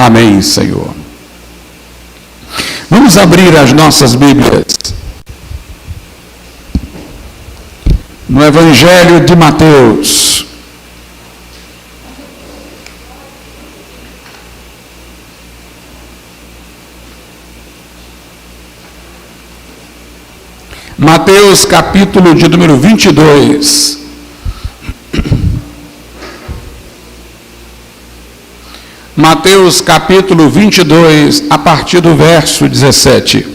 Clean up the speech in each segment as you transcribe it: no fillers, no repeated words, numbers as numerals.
Amém, Senhor. Vamos abrir as nossas Bíblias no Evangelho de Mateus. Mateus, capítulo de número 22. Mateus, capítulo 22, a partir do verso 17.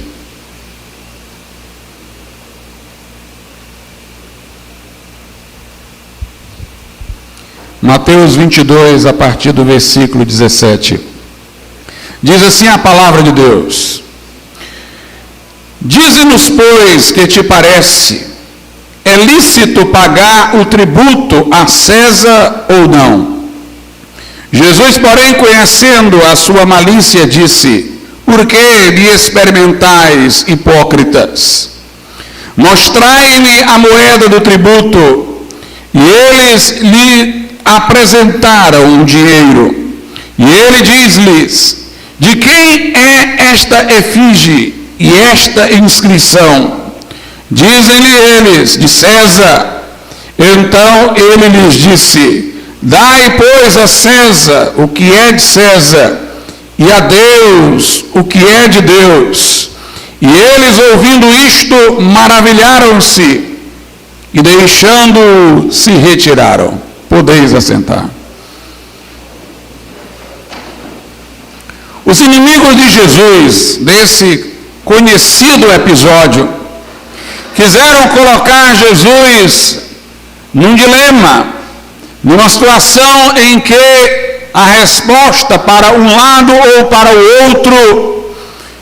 Mateus 22, a partir do versículo 17. Diz assim a palavra de Deus: Dize-nos, pois, que te parece, é lícito pagar o tributo a César ou não? Jesus, porém, conhecendo a sua malícia, disse: Por que me experimentais, hipócritas? Mostrai-me a moeda do tributo. E eles lhe apresentaram um dinheiro. E ele diz-lhes: De quem é esta efígie e esta inscrição? Dizem-lhe eles: De César. Então ele lhes disse: Dai, pois, a César o que é de César, e a Deus o que é de Deus. E eles, ouvindo isto, maravilharam-se, e deixando-o, se retiraram. Podeis assentar. Os inimigos de Jesus, desse conhecido episódio, quiseram colocar Jesus num dilema, numa situação em que a resposta para um lado ou para o outro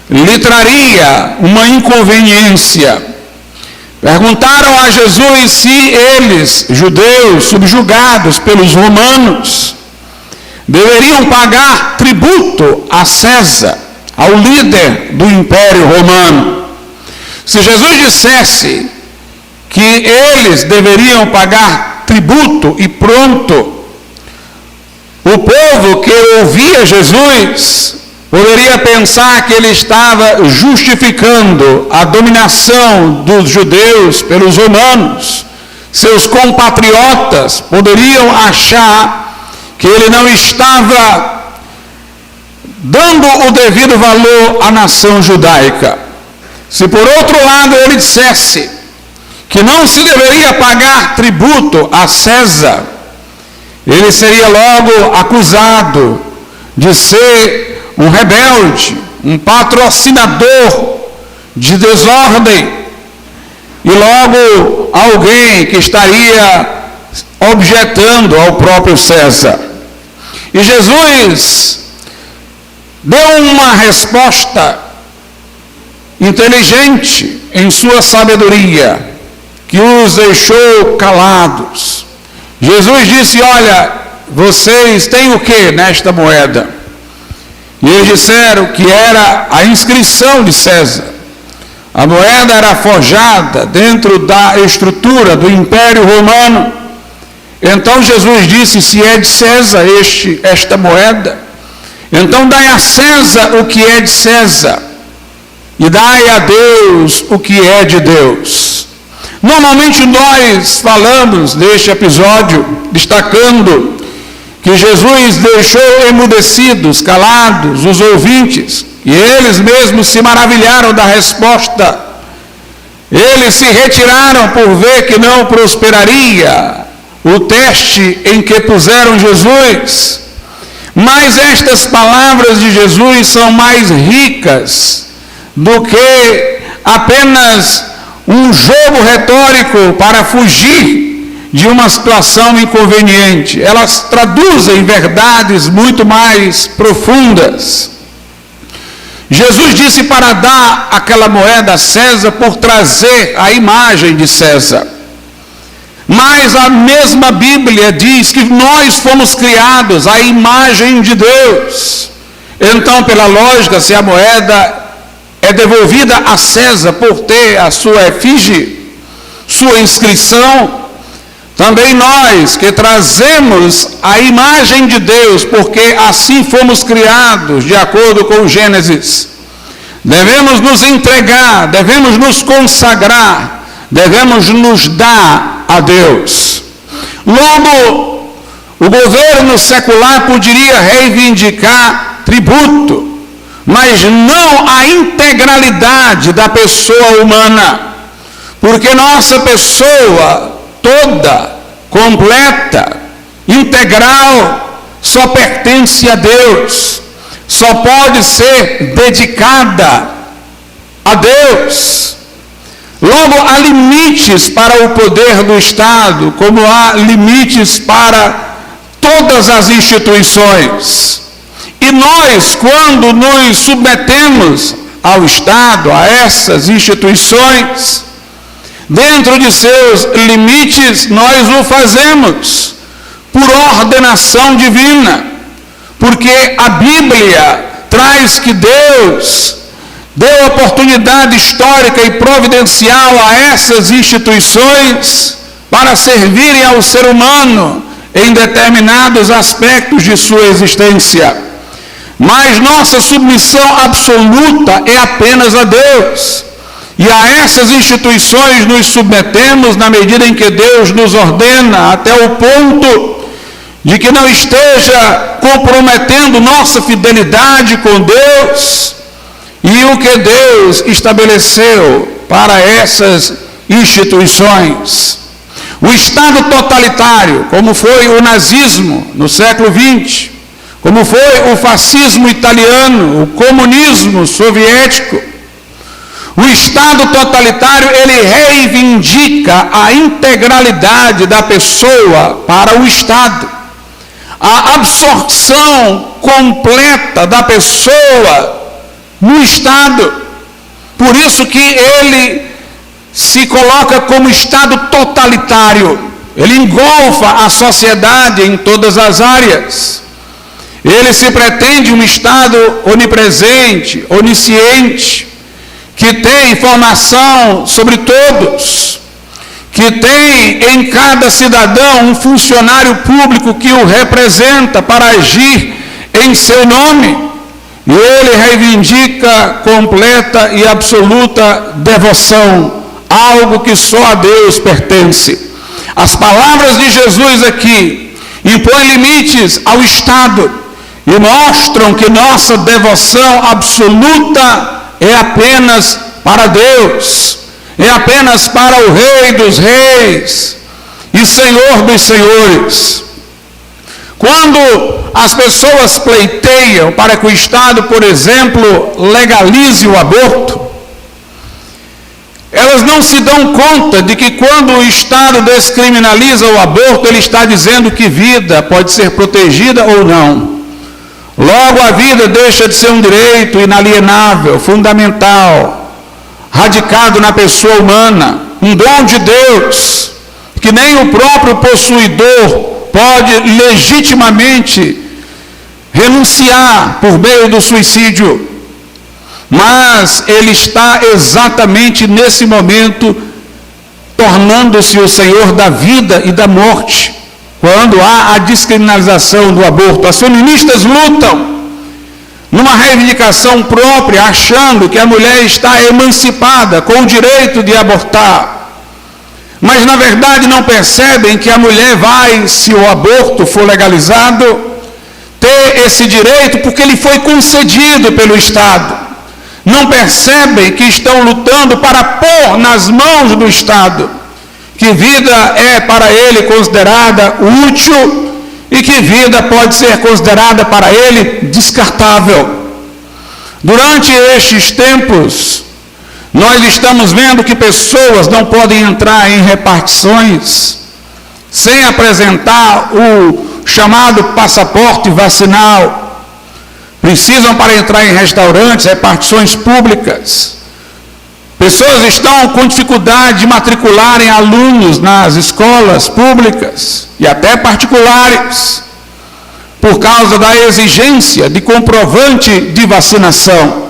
lhe traria uma inconveniência. Perguntaram a Jesus se eles, judeus, subjugados pelos romanos, deveriam pagar tributo a César, ao líder do Império Romano. Se Jesus dissesse que eles deveriam pagar tributo e pronto, o povo que ouvia Jesus poderia pensar que ele estava justificando a dominação dos judeus pelos romanos. Seus compatriotas poderiam achar que ele não estava dando o devido valor à nação judaica. Se por outro lado ele dissesse que não se deveria pagar tributo a César, ele seria logo acusado de ser um rebelde, um patrocinador de desordem, e logo alguém que estaria objetando ao próprio César. E Jesus deu uma resposta inteligente em sua sabedoria, que os deixou calados. Jesus disse: Olha, vocês têm o que nesta moeda? E eles disseram que era a inscrição de César. A moeda era forjada dentro da estrutura do Império Romano. Então Jesus disse: Se é de César esta moeda, então dai a César o que é de César, e dai a Deus o que é de Deus. Normalmente nós falamos deste episódio destacando que Jesus deixou emudecidos, calados, os ouvintes, e eles mesmos se maravilharam da resposta. Eles se retiraram por ver que não prosperaria o teste em que puseram Jesus. Mas estas palavras de Jesus são mais ricas do que apenas um jogo retórico para fugir de uma situação inconveniente. Elas traduzem verdades muito mais profundas. Jesus disse para dar aquela moeda a César por trazer a imagem de César. Mas a mesma Bíblia diz que nós fomos criados à imagem de Deus. Então, pela lógica, se a moeda é devolvida a César por ter a sua efígie, sua inscrição, Também nós que trazemos a imagem de Deus, porque assim fomos criados, de acordo com Gênesis, devemos nos entregar, devemos nos consagrar, devemos nos dar a Deus. Logo, o governo secular poderia reivindicar tributo, mas não a integralidade da pessoa humana, porque nossa pessoa toda, completa, integral, só pertence a Deus, só pode ser dedicada a Deus. Logo, há limites para o poder do Estado, como há limites para todas as instituições. E nós, quando nos submetemos ao Estado, a essas instituições, dentro de seus limites, nós o fazemos por ordenação divina, porque a Bíblia traz que Deus deu oportunidade histórica e providencial a essas instituições para servirem ao ser humano em determinados aspectos de sua existência. Mas nossa submissão absoluta é apenas a Deus. E a essas instituições nos submetemos na medida em que Deus nos ordena, até o ponto de que não esteja comprometendo nossa fidelidade com Deus e o que Deus estabeleceu para essas instituições. O Estado totalitário, como foi o nazismo no século XX, como foi o fascismo italiano, o comunismo soviético, o Estado totalitário, ele reivindica a integralidade da pessoa para o Estado, a absorção completa da pessoa no Estado. Por isso que ele se coloca como Estado totalitário. Ele engolfa a sociedade em todas as áreas. Ele se pretende um Estado onipresente, onisciente, que tem informação sobre todos, que tem em cada cidadão um funcionário público que o representa para agir em seu nome. E ele reivindica completa e absoluta devoção, algo que só a Deus pertence. As palavras de Jesus aqui impõem limites ao Estado e mostram que nossa devoção absoluta é apenas para Deus, é apenas para o Rei dos Reis e Senhor dos Senhores. Quando as pessoas pleiteiam para que o Estado, por exemplo, legalize o aborto, elas não se dão conta de que quando o Estado descriminaliza o aborto, ele está dizendo que vida pode ser protegida ou não. Logo, a vida deixa de ser um direito inalienável, fundamental, radicado na pessoa humana, um dom de Deus, que nem o próprio possuidor pode legitimamente renunciar por meio do suicídio. Mas ele está exatamente nesse momento tornando-se o Senhor da vida e da morte, quando há a descriminalização do aborto. As feministas lutam numa reivindicação própria, achando que a mulher está emancipada com o direito de abortar. Mas, na verdade, não percebem que a mulher vai, se o aborto for legalizado, ter esse direito porque lhe foi concedido pelo Estado. Não percebem que estão lutando para pôr nas mãos do Estado que vida é para ele considerada útil e que vida pode ser considerada para ele descartável. Durante estes tempos, nós estamos vendo que pessoas não podem entrar em repartições sem apresentar o chamado passaporte vacinal. Precisam, para entrar em restaurantes, repartições públicas. Pessoas estão com dificuldade de matricularem alunos nas escolas públicas e até particulares, por causa da exigência de comprovante de vacinação.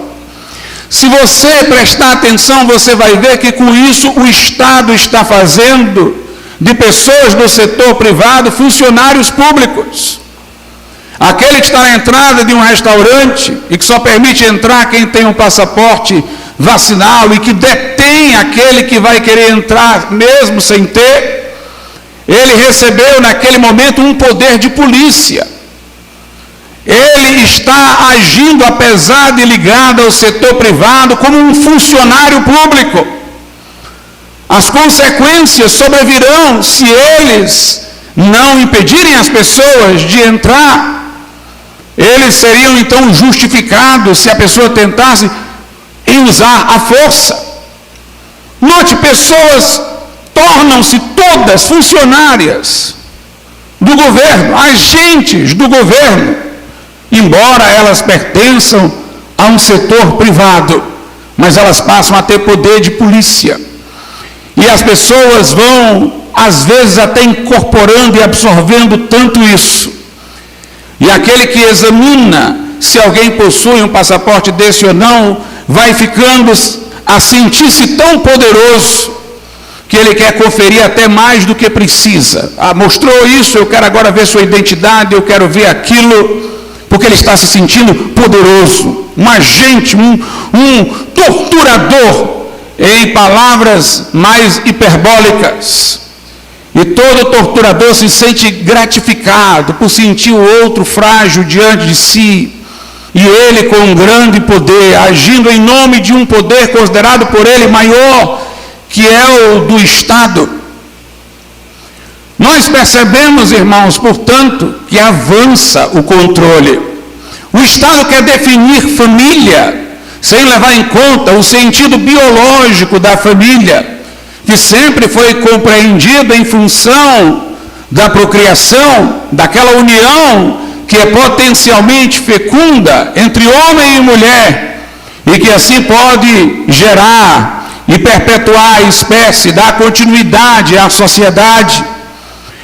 Se você prestar atenção, você vai ver que com isso o Estado está fazendo de pessoas do setor privado, funcionários públicos. Aquele que está na entrada de um restaurante e que só permite entrar quem tem um passaporte vacinal e que detém aquele que vai querer entrar mesmo sem ter, ele recebeu naquele momento um poder de polícia. Ele está agindo, apesar de ligado ao setor privado, como um funcionário público. As consequências sobrevirão se eles não impedirem as pessoas de entrar. Eles seriam então justificados se a pessoa tentasse em usar a força. Note, pessoas tornam-se todas funcionárias do governo, agentes do governo, embora elas pertençam a um setor privado, mas elas passam a ter poder de polícia. E as pessoas vão, às vezes, até incorporando e absorvendo tanto isso. E aquele que examina se alguém possui um passaporte desse ou não, vai ficando a sentir-se tão poderoso que ele quer conferir até mais do que precisa. Mostrou isso, eu quero agora ver sua identidade, eu quero ver aquilo, porque ele está se sentindo poderoso, um agente, um torturador, em palavras mais hiperbólicas. E todo torturador se sente gratificado por sentir o outro frágil diante de si, e ele com um grande poder, agindo em nome de um poder considerado por ele maior, que é o do Estado. Nós percebemos, irmãos, portanto, que avança o controle. O Estado quer definir família, sem levar em conta o sentido biológico da família, que sempre foi compreendida em função da procriação, daquela união que é potencialmente fecunda entre homem e mulher, e que assim pode gerar e perpetuar a espécie, dar continuidade à sociedade.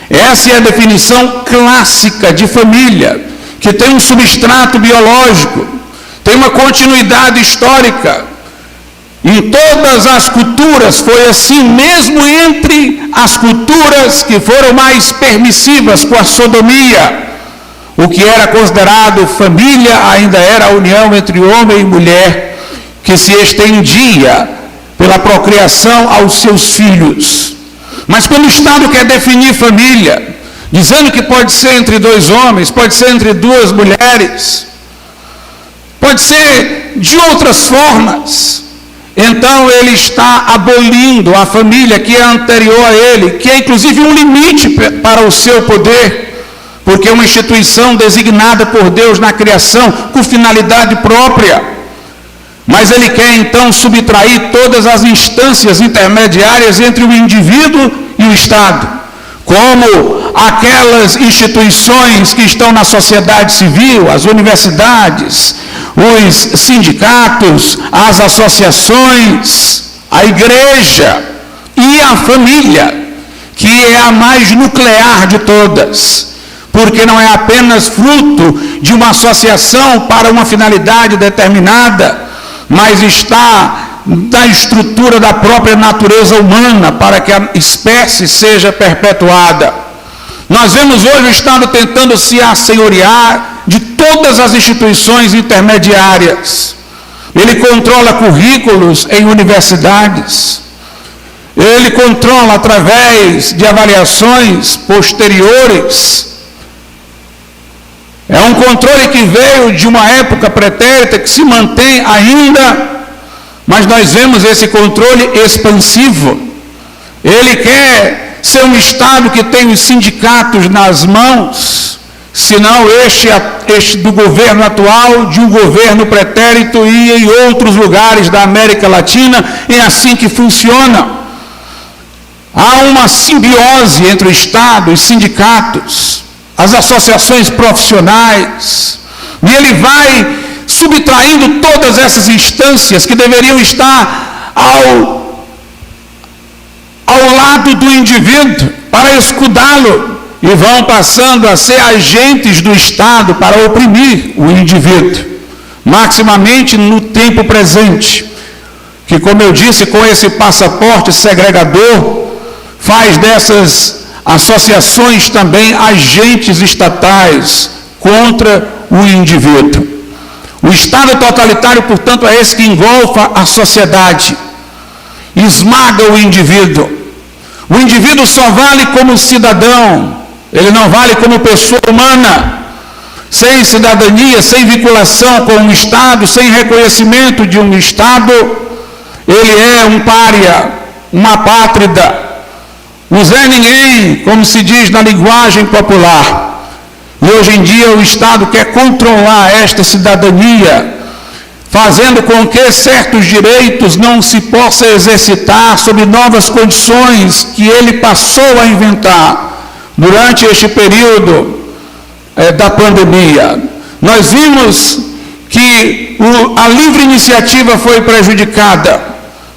Essa é a definição clássica de família, que tem um substrato biológico, tem uma continuidade histórica. Em todas as culturas foi assim, mesmo entre as culturas que foram mais permissivas com a sodomia. O que era considerado família ainda era a união entre homem e mulher, que se estendia pela procriação aos seus filhos. Mas quando o Estado quer definir família, dizendo que pode ser entre dois homens, pode ser entre duas mulheres, pode ser de outras formas, então ele está abolindo a família que é anterior a ele, que é inclusive um limite para o seu poder, porque é uma instituição designada por Deus na criação com finalidade própria. Mas ele quer então subtrair todas as instâncias intermediárias entre o indivíduo e o Estado, como aquelas instituições que estão na sociedade civil, as universidades, os sindicatos, as associações, a igreja e a família, que é a mais nuclear de todas, porque não é apenas fruto de uma associação para uma finalidade determinada, mas está na estrutura da própria natureza humana para que a espécie seja perpetuada. Nós vemos hoje o Estado tentando se assenhorear de todas as instituições intermediárias. Ele controla currículos em universidades. Ele controla através de avaliações posteriores. É um controle que veio de uma época pretérita, que se mantém ainda, mas nós vemos esse controle expansivo. Ele quer ser um Estado que tem os sindicatos nas mãos, senão este do governo atual, de um governo pretérito, e em outros lugares da América Latina, é assim que funciona. Há uma simbiose entre o Estado, os sindicatos, as associações profissionais, e ele vai subtraindo todas essas instâncias que deveriam estar ao lado do indivíduo para escudá-lo, e vão passando a ser agentes do Estado para oprimir o indivíduo, maximamente no tempo presente, que, como eu disse, com esse passaporte segregador, faz dessas associações também agentes estatais contra o indivíduo. O Estado totalitário, portanto, é esse que engolfa a sociedade, esmaga o indivíduo. O indivíduo só vale como cidadão, ele não vale como pessoa humana. Sem cidadania, sem vinculação com o Estado, sem reconhecimento de um Estado, ele é um pária, uma apátrida, um Zé Ninguém, como se diz na linguagem popular. E hoje em dia o Estado quer controlar esta cidadania, fazendo com que certos direitos não se possam exercitar sob novas condições que ele passou a inventar durante este período da pandemia. Nós vimos que a livre iniciativa foi prejudicada,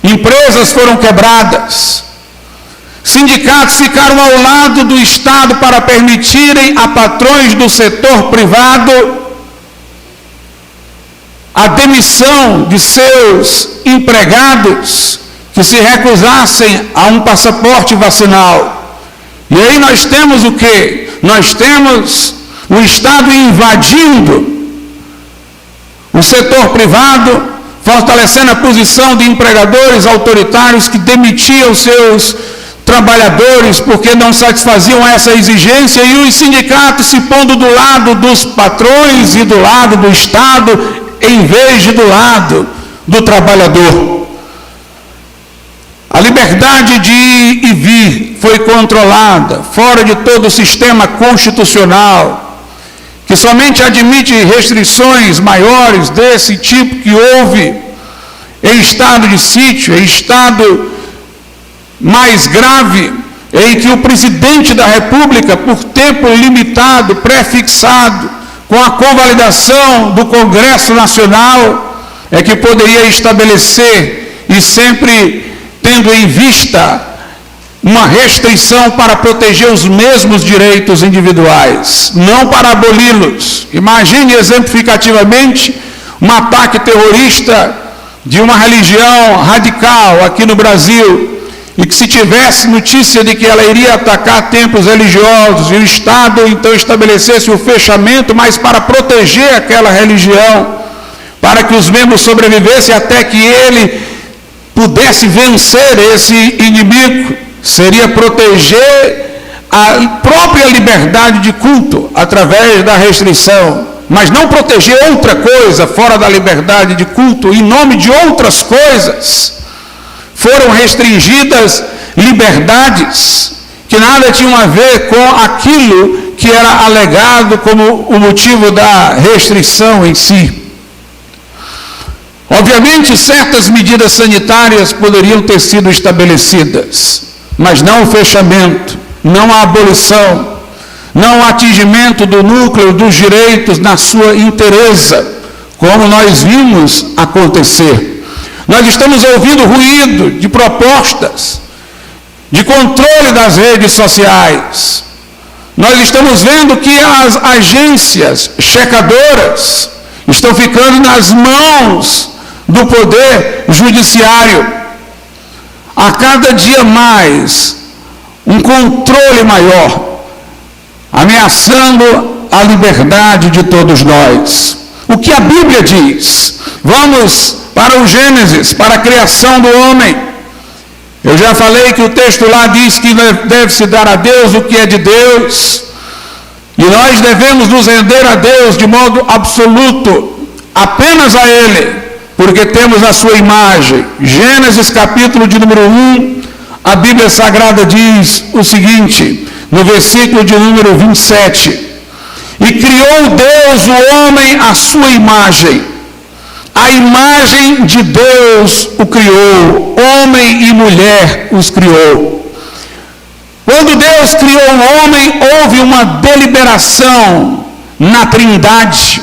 empresas foram quebradas, sindicatos ficaram ao lado do Estado para permitirem a patrões do setor privado a demissão de seus empregados que se recusassem a um passaporte vacinal. E aí nós temos o quê? Nós temos o Estado invadindo o setor privado, fortalecendo a posição de empregadores autoritários que demitiam seus trabalhadores porque não satisfaziam essa exigência, e os sindicatos se pondo do lado dos patrões e do lado do Estado, em vez de do lado do trabalhador. A liberdade de ir e vir foi controlada, fora de todo o sistema constitucional, que somente admite restrições maiores desse tipo que houve em estado de sítio, em estado mais grave, em que o presidente da República, por tempo limitado, prefixado, com a convalidação do Congresso Nacional, é que poderia estabelecer, e sempre tendo em vista uma restrição para proteger os mesmos direitos individuais, não para aboli-los. Imagine exemplificativamente um ataque terrorista de uma religião radical aqui no Brasil, e que se tivesse notícia de que ela iria atacar templos religiosos e o Estado então estabelecesse o fechamento, mas para proteger aquela religião, para que os membros sobrevivessem até que ele pudesse vencer esse inimigo, seria proteger a própria liberdade de culto através da restrição, mas não proteger outra coisa fora da liberdade de culto, em nome de outras coisas. Foram restringidas liberdades que nada tinham a ver com aquilo que era alegado como o motivo da restrição em si. Obviamente, certas medidas sanitárias poderiam ter sido estabelecidas, mas não o fechamento, não a abolição, não o atingimento do núcleo dos direitos na sua inteireza, como nós vimos acontecer. Nós estamos ouvindo ruído de propostas de controle das redes sociais. Nós estamos vendo que as agências checadoras estão ficando nas mãos do poder judiciário. A cada dia mais, um controle maior, ameaçando a liberdade de todos nós. O que a Bíblia diz? Vamos para o Gênesis, para a criação do homem. Eu já falei que o texto lá diz que deve-se dar a Deus o que é de Deus, e nós devemos nos render a Deus de modo absoluto, apenas a Ele, porque temos a sua imagem. Gênesis capítulo de número 1, a Bíblia Sagrada diz o seguinte, no versículo de número 27, e criou Deus o homem à sua imagem, a imagem de Deus o criou, homem e mulher os criou. Quando Deus criou o homem, houve uma deliberação na Trindade,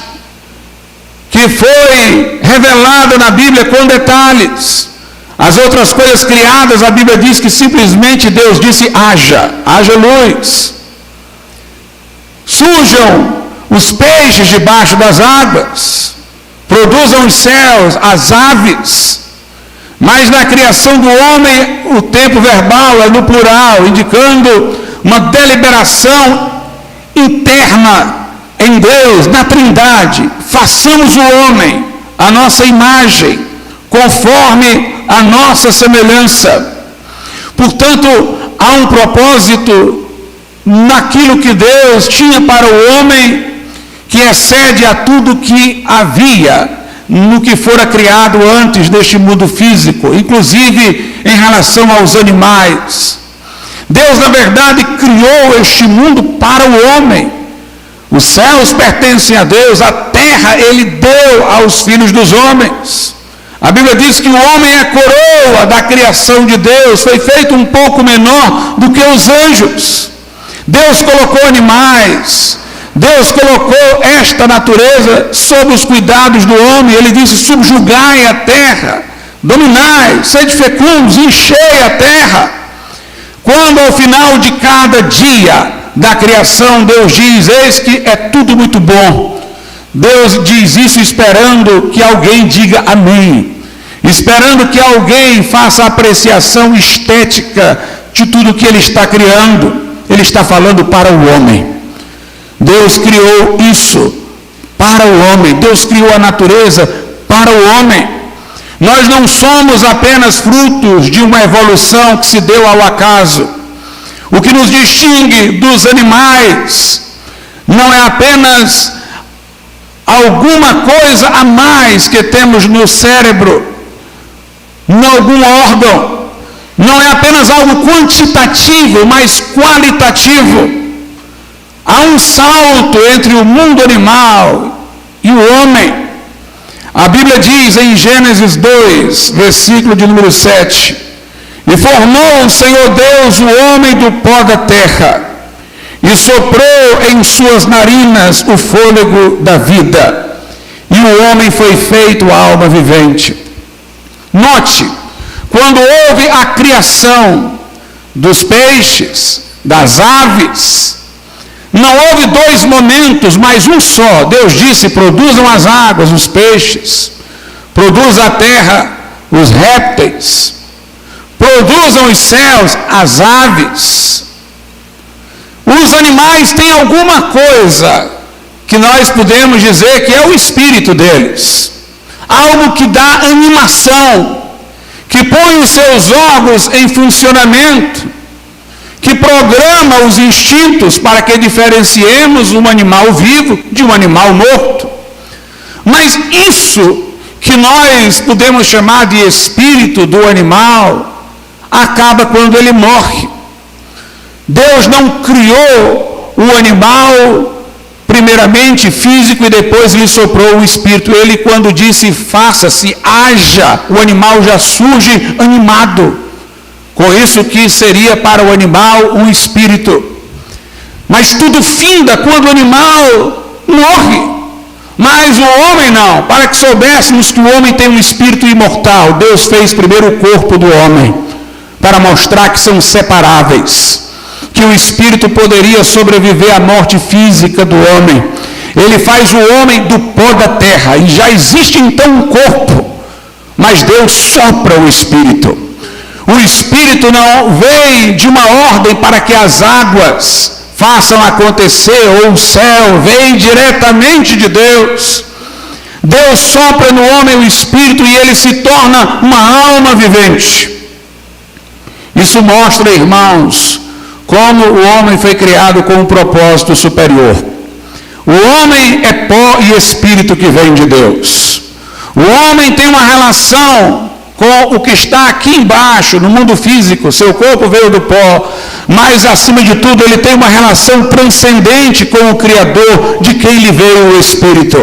que foi revelada na Bíblia com detalhes. As outras coisas criadas, a Bíblia diz que simplesmente Deus disse, haja luz. Surjam os peixes debaixo das águas, produzam os céus, as aves, Mas na criação do homem, o tempo verbal é no plural, indicando uma deliberação interna em Deus, na Trindade. Façamos o homem à nossa imagem, conforme a nossa semelhança. Portanto, há um propósito naquilo que Deus tinha para o homem, que excede a tudo que havia no que fora criado antes deste mundo físico, inclusive em relação aos animais. Deus, na verdade, criou este mundo para o homem. Os céus pertencem a Deus, a terra Ele deu aos filhos dos homens. A Bíblia diz que o homem é coroa da criação de Deus, foi feito um pouco menor do que os anjos. Deus colocou animais, Deus colocou esta natureza sob os cuidados do homem. Ele disse: subjugai a terra, dominai, sede fecundos, enchei a terra. Quando ao final de cada dia da criação, Deus diz: eis que é tudo muito bom. Deus diz isso esperando que alguém diga amém, esperando que alguém faça a apreciação estética de tudo que Ele está criando. Ele está falando para o homem. Deus criou isso para o homem. Deus criou a natureza para o homem. Nós não somos apenas frutos de uma evolução que se deu ao acaso. O que nos distingue dos animais não é apenas alguma coisa a mais que temos no cérebro, em algum órgão. Não é apenas algo quantitativo, mas qualitativo. Há um salto entre o mundo animal e o homem. A Bíblia diz em Gênesis 2, versículo de número 7: e formou o Senhor Deus o homem do pó da terra, e soprou em suas narinas o fôlego da vida, e o homem foi feito alma vivente. Note, quando houve a criação dos peixes, das aves, não houve dois momentos, mas um só. Deus disse: produzam as águas, os peixes, produza a terra, os répteis, produzam os céus, as aves. Os animais têm alguma coisa que nós podemos dizer que é o espírito deles, algo que dá animação, que põe os seus órgãos em funcionamento, que programa os instintos para que diferenciemos um animal vivo de um animal morto. Mas isso que nós podemos chamar de espírito do animal acaba quando ele morre. Deus não criou o animal primeiramente físico e depois lhe soprou o espírito. Ele, quando disse faça-se, haja, o animal já surge animado. Com isso que seria para o animal um espírito. Mas tudo finda quando o animal morre. Mas o homem não. Para que soubéssemos que o homem tem um espírito imortal, Deus fez primeiro o corpo do homem, para mostrar que são separáveis, que o espírito poderia sobreviver à morte física do homem. Ele faz o homem do pó da terra, e já existe então um corpo, mas Deus sopra o espírito. O espírito não vem de uma ordem para que as águas façam acontecer, ou o céu, vem diretamente de Deus. Deus sopra no homem o espírito e ele se torna uma alma vivente. Isso mostra, irmãos, como o homem foi criado com um propósito superior. O homem é pó e espírito que vem de Deus. O homem tem uma relação com o que está aqui embaixo, no mundo físico. Seu corpo veio do pó, mas acima de tudo ele tem uma relação transcendente com o Criador, de quem lhe veio o Espírito.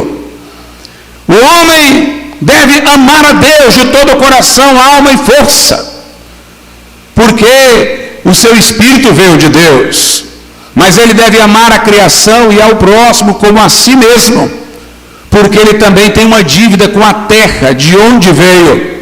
O homem deve amar a Deus de todo o coração, alma e força, porque o seu espírito veio de Deus. Mas ele deve amar a criação e ao próximo como a si mesmo, porque ele também tem uma dívida com a terra, de onde veio.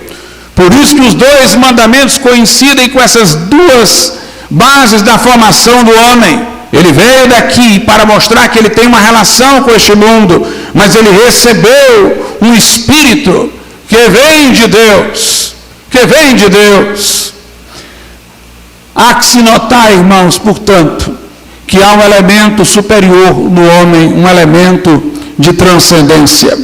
Por isso que os dois mandamentos coincidem com essas duas bases da formação do homem. Ele veio daqui para mostrar que ele tem uma relação com este mundo, mas ele recebeu um espírito que vem de Deus, que vem de Deus. Há que se notar, irmãos, portanto, que há um elemento superior no homem, um elemento de transcendência.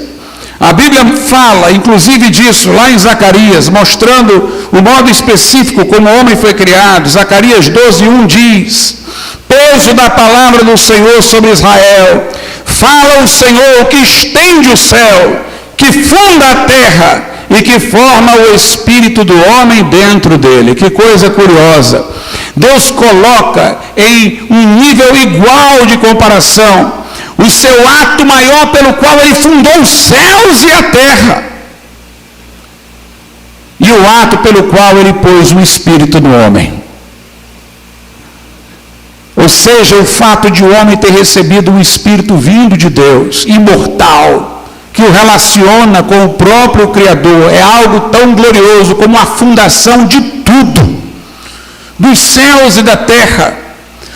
A Bíblia fala, inclusive, disso, lá em Zacarias, mostrando o modo específico como o homem foi criado. Zacarias 12:1 diz: pouso da palavra do Senhor sobre Israel, fala o Senhor que estende o céu, que funda a terra e que forma o espírito do homem dentro dele. Que coisa curiosa! Deus coloca em um nível igual de comparação o seu ato maior pelo qual ele fundou os céus e a terra, e o ato pelo qual ele pôs o espírito no homem. Ou seja, o fato de o homem ter recebido um espírito vindo de Deus, imortal, que o relaciona com o próprio Criador, é algo tão glorioso como a fundação de tudo, dos céus e da terra.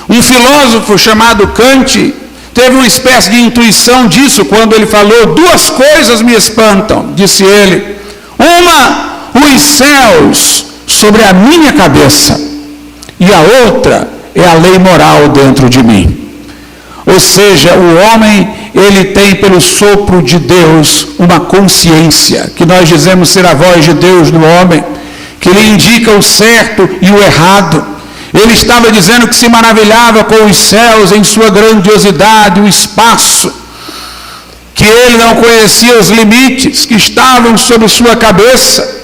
Um filósofo chamado Kant teve uma espécie de intuição disso quando ele falou: duas coisas me espantam, disse ele. Uma, os céus sobre a minha cabeça, e a outra é a lei moral dentro de mim. Ou seja, o homem, ele tem pelo sopro de Deus uma consciência, que nós dizemos ser a voz de Deus no homem, que lhe indica o certo e o errado. Ele estava dizendo que se maravilhava com os céus em sua grandiosidade, o espaço, que ele não conhecia os limites que estavam sobre sua cabeça,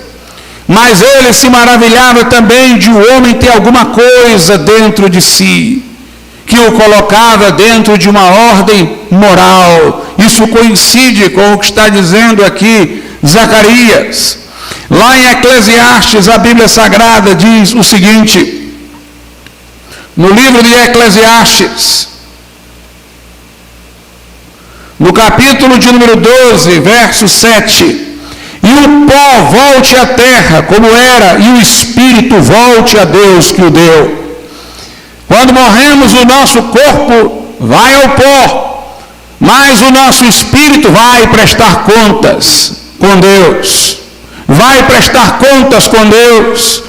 mas ele se maravilhava também de o homem ter alguma coisa dentro de si, que o colocava dentro de uma ordem moral. Isso coincide com o que está dizendo aqui Zacarias. Lá em Eclesiastes, a Bíblia Sagrada diz o seguinte, no livro de Eclesiastes, no capítulo de número 12, verso 7, e o pó volte à terra como era, e o espírito volte a Deus que o deu. Quando morremos, o nosso corpo vai ao pó, mas o nosso espírito vai prestar contas com Deus. Vai prestar contas com Deus.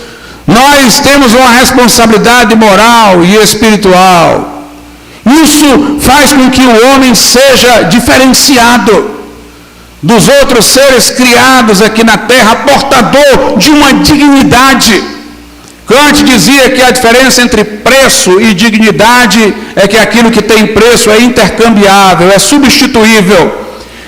Nós temos uma responsabilidade moral e espiritual. Isso faz com que o homem seja diferenciado dos outros seres criados aqui na terra, portador de uma dignidade. Kant dizia que a diferença entre preço e dignidade é que aquilo que tem preço é intercambiável, é substituível,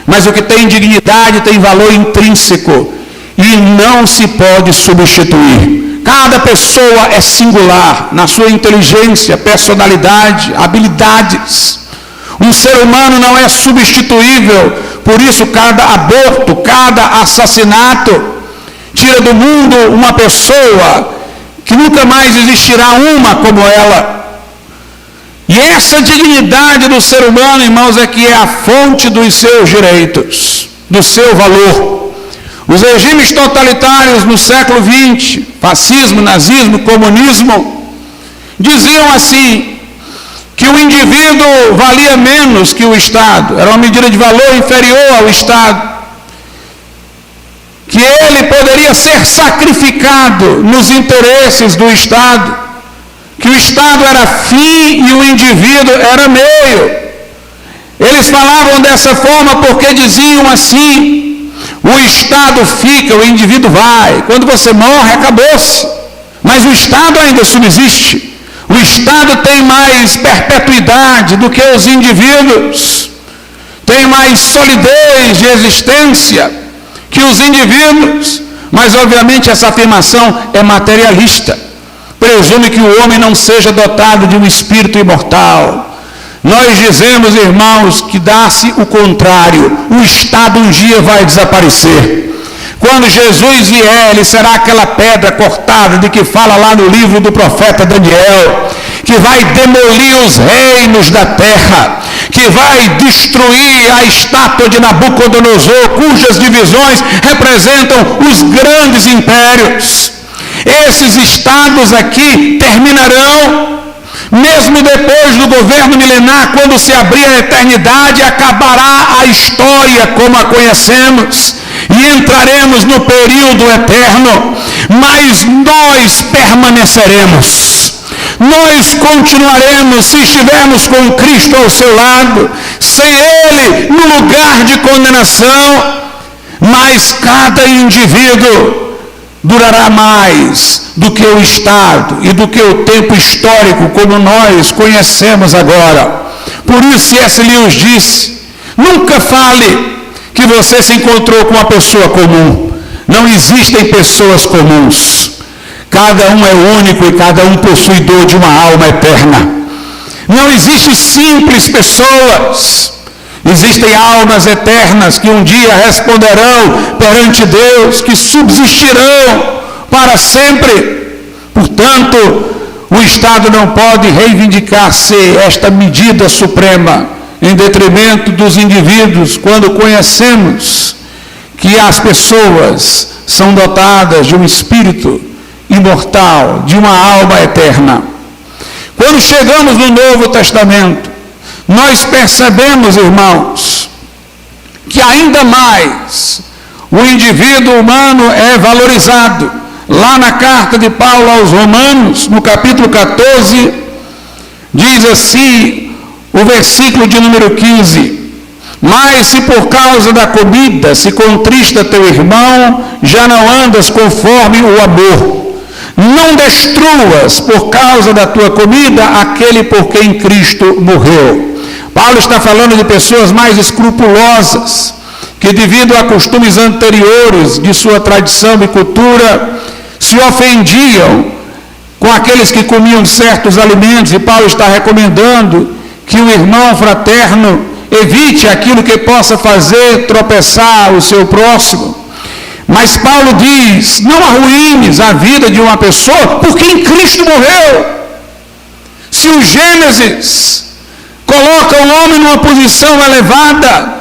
mas o que tem dignidade tem valor intrínseco e não se pode substituir. Cada pessoa é singular na sua inteligência, personalidade, habilidades. Um ser humano não é substituível, por isso cada aborto, cada assassinato tira do mundo uma pessoa que nunca mais existirá uma como ela. E essa dignidade do ser humano, irmãos, é que é a fonte dos seus direitos, do seu valor. Os regimes totalitários no século XX, fascismo, nazismo, comunismo, diziam assim, que o indivíduo valia menos que o Estado, era uma medida de valor inferior ao Estado, que ele poderia ser sacrificado nos interesses do Estado, que o Estado era fim e o indivíduo era meio. Eles falavam dessa forma porque diziam assim, o Estado fica, o indivíduo vai, quando você morre, acabou-se, mas o Estado ainda subsiste. O Estado tem mais perpetuidade do que os indivíduos, tem mais solidez de existência que os indivíduos, mas obviamente essa afirmação é materialista, presume que o homem não seja dotado de um espírito imortal. Nós dizemos, irmãos, que dá-se o contrário, o Estado um dia vai desaparecer. Quando Jesus vier, ele será aquela pedra cortada de que fala lá no livro do profeta Daniel, que vai demolir os reinos da terra, que vai destruir a estátua de Nabucodonosor, cujas divisões representam os grandes impérios. Esses estados aqui terminarão, mesmo depois do governo milenar, quando se abrir a eternidade, acabará a história como a conhecemos. e entraremos no período eterno, mas nós permaneceremos. Nós continuaremos se estivermos com Cristo ao seu lado, sem Ele no lugar de condenação, mas cada indivíduo durará mais do que o estado e do que o tempo histórico como nós conhecemos agora. Por isso C.S. Lewis disse: nunca fale que você se encontrou com uma pessoa comum. Não existem pessoas comuns. Cada um é único e cada um possuidor de uma alma eterna. Não existem simples pessoas. Existem almas eternas que um dia responderão perante Deus, que subsistirão para sempre. Portanto, o Estado não pode reivindicar ser esta medida suprema em detrimento dos indivíduos, quando conhecemos que as pessoas são dotadas de um espírito imortal, de uma alma eterna. Quando chegamos no Novo Testamento, nós percebemos, irmãos, que ainda mais o indivíduo humano é valorizado. Lá na carta de Paulo aos Romanos, no capítulo 14, diz assim, o versículo de número 15: mas se por causa da comida se contrista teu irmão, já não andas conforme o amor. Não destruas por causa da tua comida aquele por quem Cristo morreu. Paulo está falando de pessoas mais escrupulosas, que devido a costumes anteriores de sua tradição e cultura, se ofendiam com aqueles que comiam certos alimentos, e Paulo está recomendando que o irmão fraterno evite aquilo que possa fazer tropeçar o seu próximo. Mas Paulo diz: não arruines a vida de uma pessoa por quem Cristo morreu. Se o Gênesis coloca o homem numa posição elevada,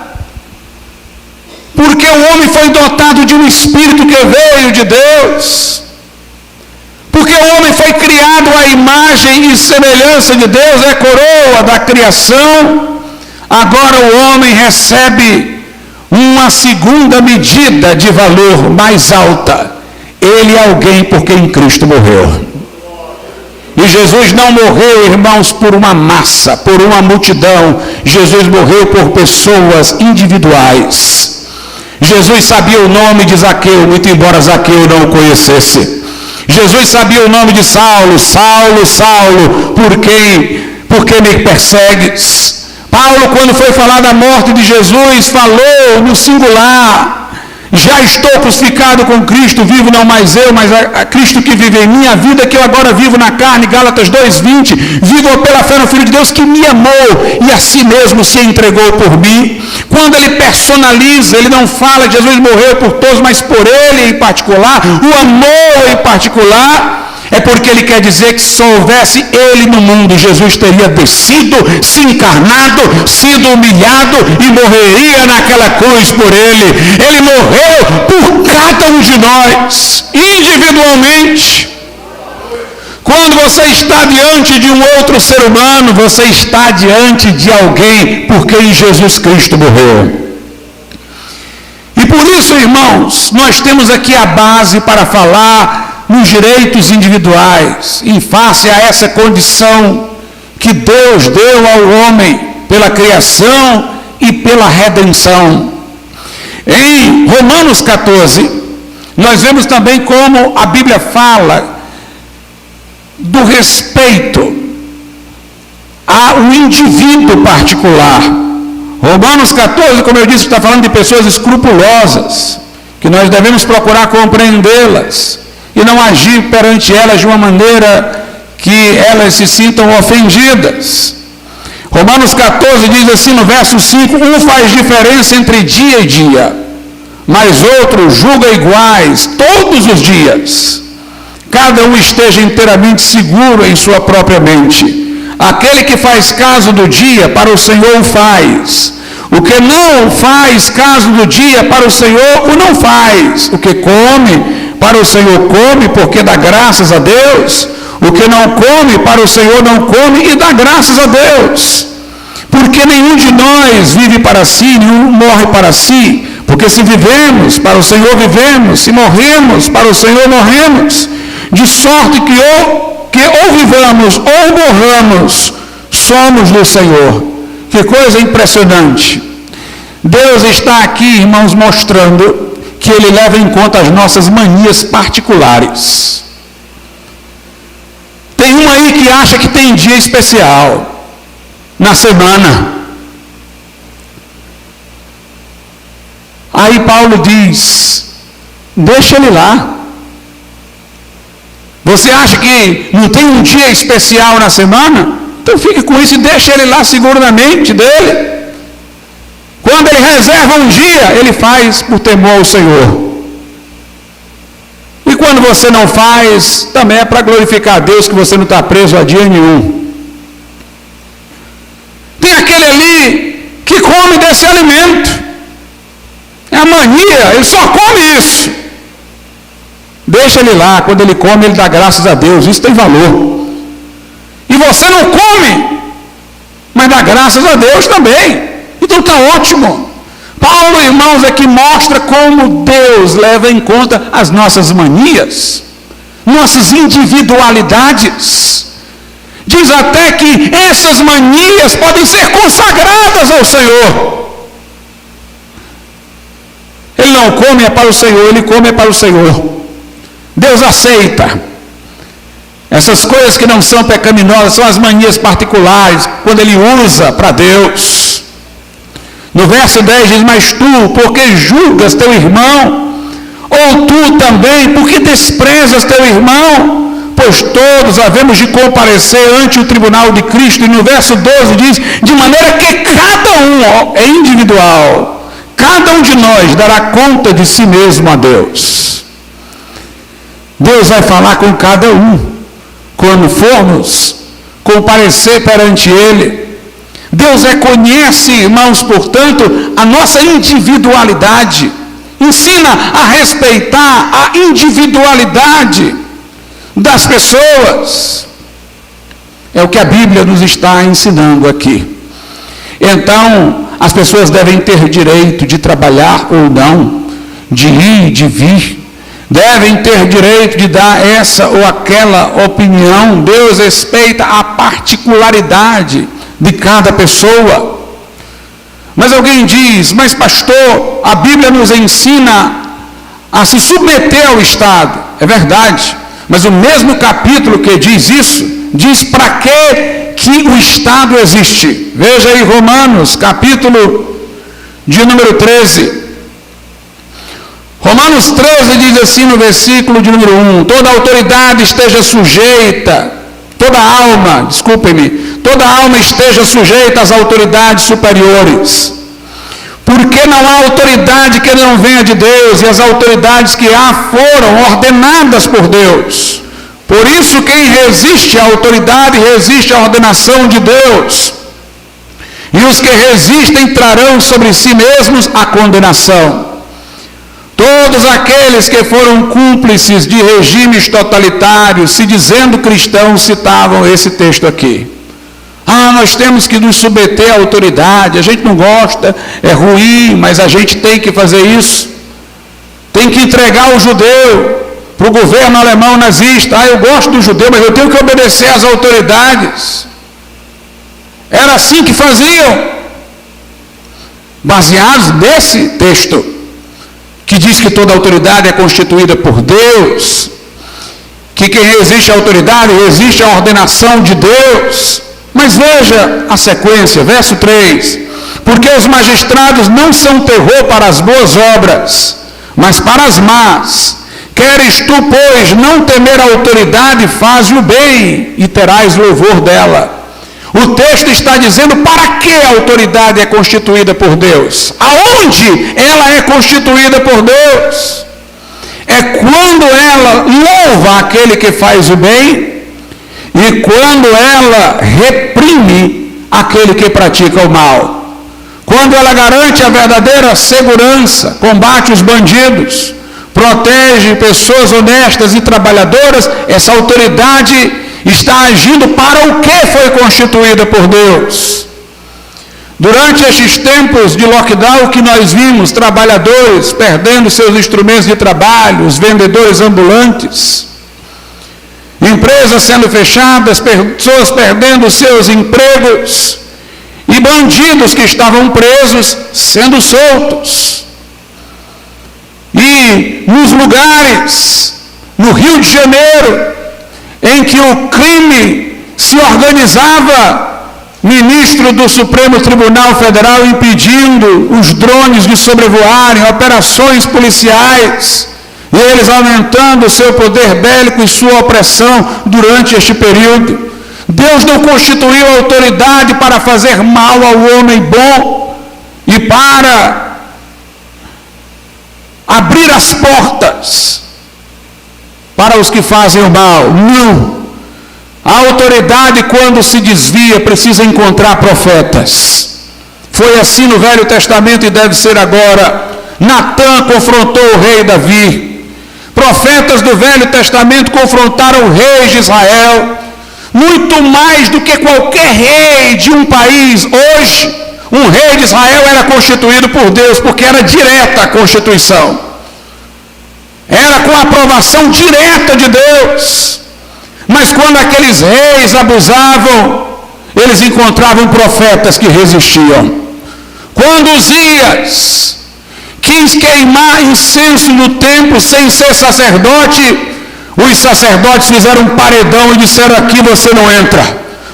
porque o homem foi dotado de um espírito que veio de Deus, porque o homem foi criado à imagem e semelhança de Deus, é coroa da criação, agora o homem recebe uma segunda medida de valor mais alta. Ele é alguém por quem Cristo morreu. E Jesus não morreu, irmãos, por uma massa, por uma multidão. Jesus morreu por pessoas individuais. Jesus sabia o nome de Zaqueu, muito embora Zaqueu não o conhecesse. Jesus sabia o nome de Saulo: Saulo, Saulo, por que me persegues? Paulo, quando foi falar da morte de Jesus, falou no singular: já estou crucificado com Cristo, vivo não mais eu, mas a Cristo que vive em mim. A vida que eu agora vivo na carne, Gálatas 2:20, vivo pela fé no Filho de Deus que me amou e a si mesmo se entregou por mim. Quando ele personaliza, ele não fala que Jesus morreu por todos, mas por ele em particular, o amor em particular. É porque ele quer dizer que se só houvesse ele no mundo, Jesus teria descido, se encarnado, sido humilhado e morreria naquela cruz por ele. Ele morreu por cada um de nós, individualmente. Quando você está diante de um outro ser humano, você está diante de alguém por quem Jesus Cristo morreu. E por isso, irmãos, nós temos aqui a base para falar nos direitos individuais, em face a essa condição que Deus deu ao homem pela criação e pela redenção. Em Romanos 14, nós vemos também como a Bíblia fala do respeito ao indivíduo particular. Romanos 14, como eu disse, está falando de pessoas escrupulosas, que nós devemos procurar compreendê-las e não agir perante elas de uma maneira que elas se sintam ofendidas. Romanos 14 diz assim no verso 5: um faz diferença entre dia e dia, mas outro julga iguais todos os dias. Cada um esteja inteiramente seguro em sua própria mente. Aquele que faz caso do dia, para o Senhor o faz. O que não faz caso do dia, para o Senhor o não faz. O que come, para o Senhor come, porque dá graças a Deus. O que não come, para o Senhor não come e dá graças a Deus. Porque nenhum de nós vive para si, nenhum morre para si. Porque se vivemos, para o Senhor vivemos, se morremos, para o Senhor morremos, de sorte que ou vivamos ou morramos, somos do Senhor. Que coisa impressionante. Deus está aqui, irmãos, mostrando que Ele leva em conta as nossas manias particulares. Tem um aí que acha que tem dia especial na semana. Aí Paulo diz, deixa ele lá. Você acha que não tem um dia especial na semana? Então fique com isso e deixa ele lá seguro na mente dele. Quando ele reserva um dia, ele faz por temor ao Senhor. E quando você não faz, também é para glorificar a Deus que você não está preso a dia nenhum. Tem aquele ali que come desse alimento. É a mania, ele só come isso. Deixa ele lá, quando ele come, ele dá graças a Deus, isso tem valor. E você não come, mas dá graças a Deus também. Então está ótimo. Paulo, irmãos, aqui mostra como Deus leva em conta as nossas manias, nossas individualidades. Diz até que essas manias podem ser consagradas ao Senhor. Ele não come é para o Senhor, ele come é para o Senhor. Deus aceita. Essas coisas que não são pecaminosas são as manias particulares, quando ele usa para Deus. No verso 10 diz, mas tu, porque julgas teu irmão? Ou tu também, porque desprezas teu irmão? Pois todos havemos de comparecer ante o tribunal de Cristo. E no verso 12 diz, de maneira que cada um é individual. Cada um de nós dará conta de si mesmo a Deus. Deus vai falar com cada um. Quando formos comparecer perante Ele. Deus reconhece, irmãos, portanto, a nossa individualidade. Ensina a respeitar a individualidade das pessoas. É o que a Bíblia nos está ensinando aqui. Então, as pessoas devem ter direito de trabalhar ou não, de ir, de vir. Devem ter direito de dar essa ou aquela opinião. Deus respeita a particularidade de cada pessoa. Mas alguém diz, mas pastor, a Bíblia nos ensina a se submeter ao Estado. É verdade, mas o mesmo capítulo que diz isso, diz para que o Estado existe. Veja aí Romanos, capítulo de número 13. Romanos 13 diz assim no versículo de número 1, toda autoridade esteja sujeita, toda alma esteja sujeita às autoridades superiores, porque não há autoridade que não venha de Deus, e as autoridades que há foram ordenadas por Deus. Por isso quem resiste à autoridade, resiste à ordenação de Deus, e os que resistem trarão sobre si mesmos a condenação. Todos aqueles que foram cúmplices de regimes totalitários, se dizendo cristãos, citavam esse texto aqui. Nós temos que nos submeter à autoridade, a gente não gosta, é ruim, mas a gente tem que fazer isso. Tem que entregar o judeu para o governo alemão nazista. Eu gosto do judeu, mas eu tenho que obedecer às autoridades. Era assim que faziam, baseados nesse texto, que diz que toda autoridade é constituída por Deus, que quem resiste à autoridade resiste à ordenação de Deus. Mas veja a sequência, verso 3, porque os magistrados não são terror para as boas obras, mas para as más. Queres tu, pois, não temer a autoridade, faze o bem e terás louvor dela. O texto está dizendo para que a autoridade é constituída por Deus. Aonde ela é constituída por Deus? É quando ela louva aquele que faz o bem e quando ela reprime aquele que pratica o mal. Quando ela garante a verdadeira segurança, combate os bandidos, protege pessoas honestas e trabalhadoras, essa autoridade está agindo para o que foi constituída por Deus. Durante estes tempos de lockdown, o que nós vimos, trabalhadores perdendo seus instrumentos de trabalho, os vendedores ambulantes, empresas sendo fechadas, pessoas perdendo seus empregos e bandidos que estavam presos sendo soltos. E nos lugares, no Rio de Janeiro, em que o crime se organizava, ministro do Supremo Tribunal Federal impedindo os drones de sobrevoarem, operações policiais, e eles aumentando o seu poder bélico e sua opressão durante este período. Deus não constituiu autoridade para fazer mal ao homem bom e para abrir as portas para os que fazem o mal. Não. A autoridade, quando se desvia, precisa encontrar profetas. Foi assim no Velho Testamento e deve ser agora. Natã confrontou o rei Davi. Profetas do Velho Testamento confrontaram o rei de Israel. Muito mais do que qualquer rei de um país. Hoje, um rei de Israel era constituído por Deus, porque era direta a constituição. Era com a aprovação direta de Deus. Mas quando aqueles reis abusavam, eles encontravam profetas que resistiam. Quando Uzias quis queimar incenso no templo sem ser sacerdote, os sacerdotes fizeram um paredão e disseram: aqui você não entra,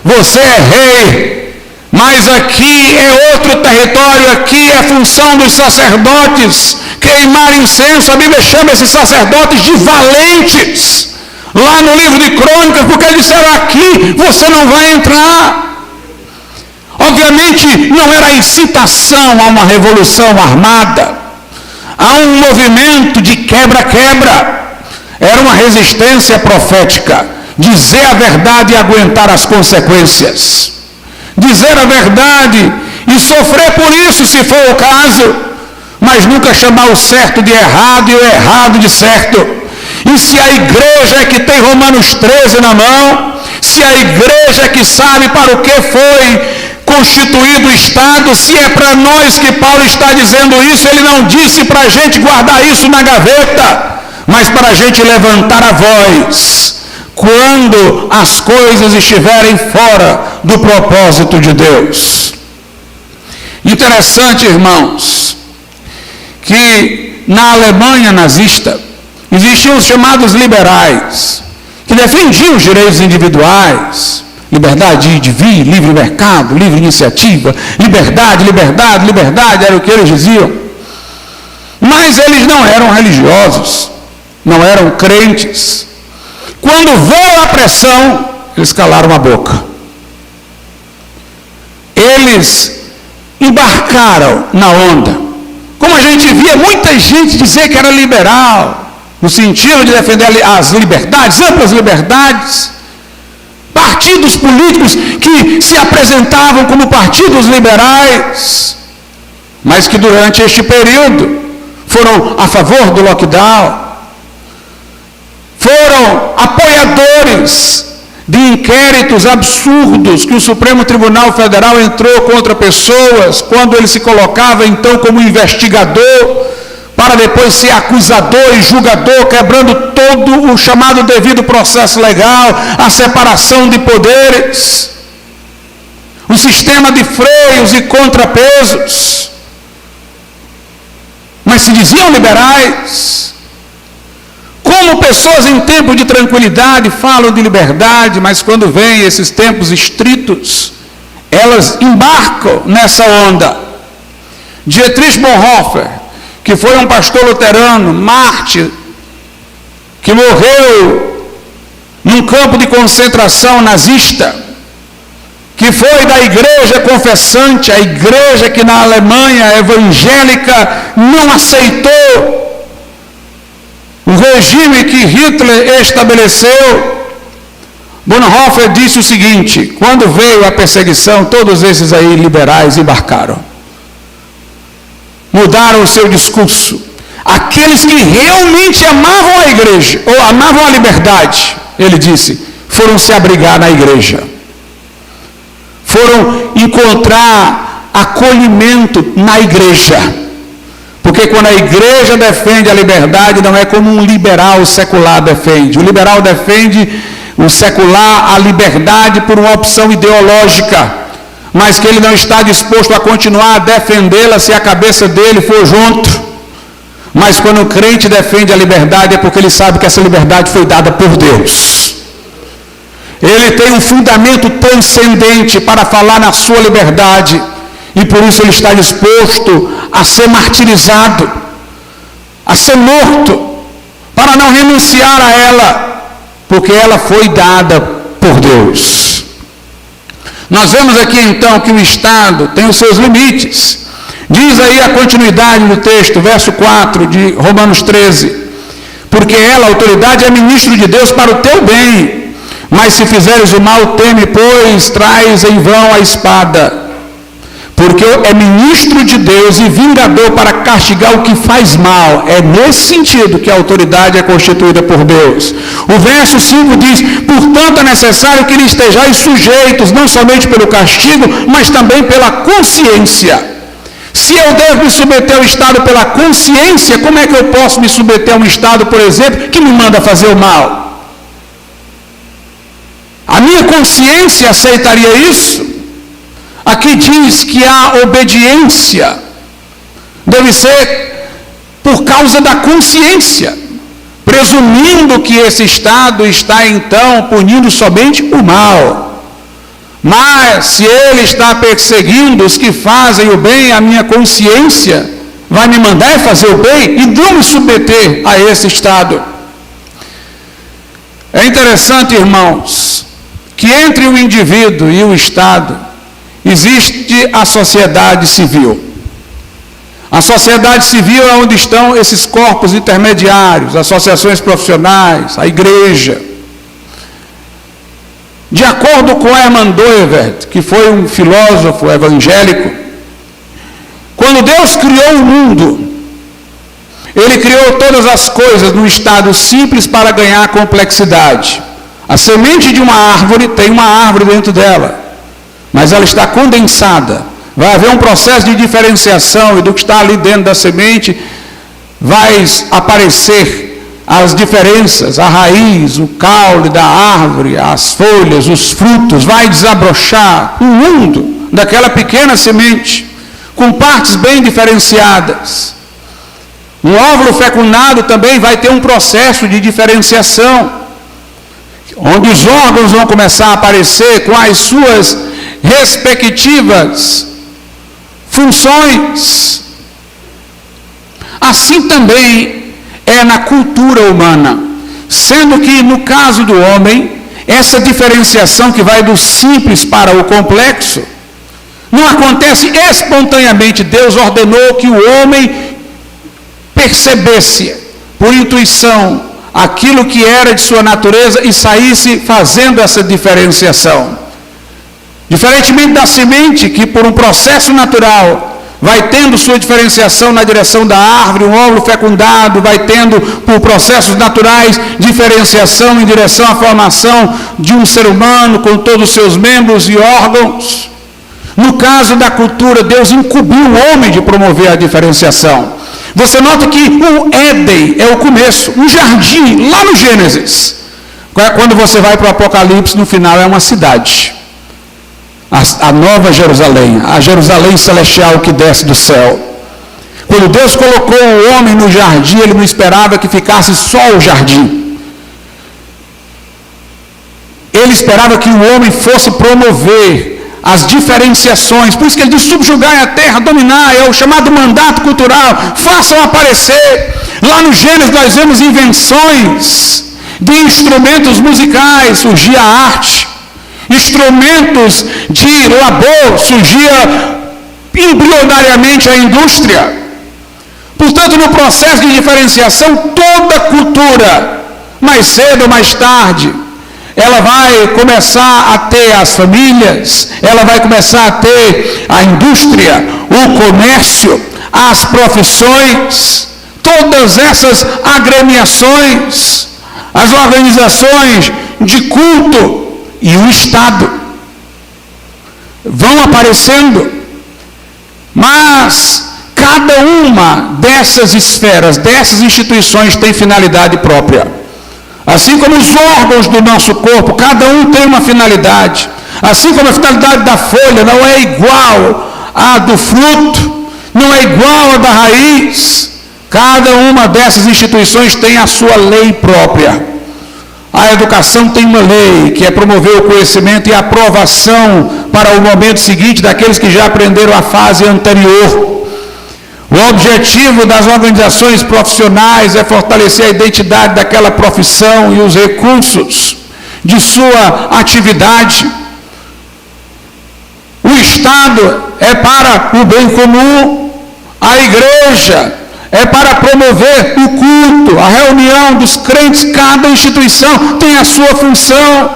você é rei, mas aqui é outro território, aqui é função dos sacerdotes queimar incenso. A Bíblia chama esses sacerdotes de valentes, lá no livro de Crônicas, porque eles disseram: aqui você não vai entrar. Obviamente não era incitação a uma revolução armada, a um movimento de quebra-quebra. Era uma resistência profética, dizer a verdade e aguentar as consequências, dizer a verdade e sofrer por isso se for o caso, mas nunca chamar o certo de errado e o errado de certo. E se a igreja é que tem Romanos 13 na mão, se a igreja é que sabe para o que foi constituído o Estado, se é para nós que Paulo está dizendo isso, ele não disse para a gente guardar isso na gaveta, mas para a gente levantar a voz quando as coisas estiverem fora do propósito de Deus. Interessante, irmãos, que na Alemanha nazista existiam os chamados liberais, que defendiam os direitos individuais, liberdade de vir, livre mercado, livre iniciativa, liberdade, liberdade, liberdade, era o que eles diziam. Mas eles não eram religiosos, não eram crentes. Quando veio a pressão, eles calaram a boca. Eles embarcaram na onda. Como a gente via muita gente dizer que era liberal, no sentido de defender as liberdades, amplas liberdades, partidos políticos que se apresentavam como partidos liberais, mas que durante este período foram a favor do lockdown, foram apoiadores de inquéritos absurdos que o Supremo Tribunal Federal entrou contra pessoas, quando ele se colocava então como investigador, para depois ser acusador e julgador, quebrando todo o chamado devido processo legal, a separação de poderes, o sistema de freios e contrapesos. Mas se diziam liberais. Como pessoas em tempo de tranquilidade falam de liberdade, mas quando vêm esses tempos estritos, elas embarcam nessa onda. Dietrich Bonhoeffer, que foi um pastor luterano, mártir, que morreu num campo de concentração nazista, que foi da igreja confessante, a igreja que na Alemanha evangélica não aceitou o regime que Hitler estabeleceu. Bonhoeffer disse o seguinte: quando veio a perseguição, todos esses aí liberais embarcaram, mudaram o seu discurso. Aqueles que realmente amavam a igreja, ou amavam a liberdade, ele disse, foram se abrigar na igreja, foram encontrar acolhimento na igreja. Porque quando a igreja defende a liberdade, não é como um liberal secular defende. O liberal defende o secular, a liberdade por uma opção ideológica, mas que ele não está disposto a continuar a defendê-la se a cabeça dele for junto. Mas quando o crente defende a liberdade, é porque ele sabe que essa liberdade foi dada por Deus. Ele tem um fundamento transcendente para falar na sua liberdade, e por isso ele está disposto a ser martirizado, a ser morto, para não renunciar a ela, porque ela foi dada por Deus. Nós vemos aqui então que o Estado tem os seus limites. Diz aí a continuidade do texto, verso 4 de Romanos 13. Porque ela, a autoridade, é ministro de Deus para o teu bem. Mas se fizeres o mal, teme, pois traz em vão a espada. Porque é ministro de Deus e vingador para castigar o que faz mal. É nesse sentido que a autoridade é constituída por Deus. O verso 5 diz: portanto é necessário que lhe estejais sujeitos, não somente pelo castigo, mas também pela consciência. Se eu devo me submeter ao Estado pela consciência, como é que eu posso me submeter a um Estado, por exemplo, que me manda fazer o mal? A minha consciência aceitaria isso? Aqui diz que a obediência deve ser por causa da consciência, presumindo que esse Estado está então punindo somente o mal. Mas se ele está perseguindo os que fazem o bem, a minha consciência vai me mandar fazer o bem e não me submeter a esse Estado. É interessante, irmãos, que entre o indivíduo e o Estado existe a sociedade civil. A sociedade civil é onde estão esses corpos intermediários, associações profissionais, a igreja. De acordo com Hermann Doivert, que foi um filósofo evangélico, quando Deus criou o mundo, Ele criou todas as coisas num estado simples para ganhar complexidade. A semente de uma árvore tem uma árvore dentro dela, mas ela está condensada. Vai haver um processo de diferenciação e do que está ali dentro da semente vai aparecer as diferenças, a raiz, o caule da árvore, as folhas, os frutos, vai desabrochar um mundo daquela pequena semente, com partes bem diferenciadas. Um óvulo fecundado também vai ter um processo de diferenciação, onde os órgãos vão começar a aparecer com as suas respectivas funções. Assim também é na cultura humana, sendo que no caso do homem, essa diferenciação que vai do simples para o complexo, não acontece espontaneamente. Deus ordenou que o homem percebesse, por intuição, aquilo que era de sua natureza e saísse fazendo essa diferenciação. Diferentemente da semente, que por um processo natural vai tendo sua diferenciação na direção da árvore, um óvulo fecundado vai tendo, por processos naturais, diferenciação em direção à formação de um ser humano com todos os seus membros e órgãos. No caso da cultura, Deus incumbiu o homem de promover a diferenciação. Você nota que o Éden é o começo, um jardim, lá no Gênesis. Quando você vai para o Apocalipse, no final é uma cidade. A nova Jerusalém, a Jerusalém celestial que desce do céu. Quando Deus colocou o homem no jardim, Ele não esperava que ficasse só o jardim. Ele esperava que o homem fosse promover as diferenciações. Por isso que Ele diz: subjugai a terra, dominar, é o chamado mandato cultural, façam aparecer. Lá no Gênesis nós vemos invenções de instrumentos musicais, surgia a arte. Instrumentos de labor, surgia embrionariamente a indústria. Portanto, no processo de diferenciação, toda cultura, mais cedo ou mais tarde, ela vai começar a ter as famílias, ela vai começar a ter a indústria, o comércio, as profissões, todas essas agremiações, as organizações de culto, e o Estado vão aparecendo. Mas cada uma dessas esferas, dessas instituições tem finalidade própria. Assim como os órgãos do nosso corpo, cada um tem uma finalidade. Assim como a finalidade da folha não é igual à do fruto, não é igual à da raiz, cada uma dessas instituições tem a sua lei própria. A educação tem uma lei, que é promover o conhecimento e a aprovação para o momento seguinte daqueles que já aprenderam a fase anterior. O objetivo das organizações profissionais é fortalecer a identidade daquela profissão e os recursos de sua atividade. O Estado é para o bem comum, a igreja é para promover o culto, a reunião dos crentes. Cada instituição tem a sua função.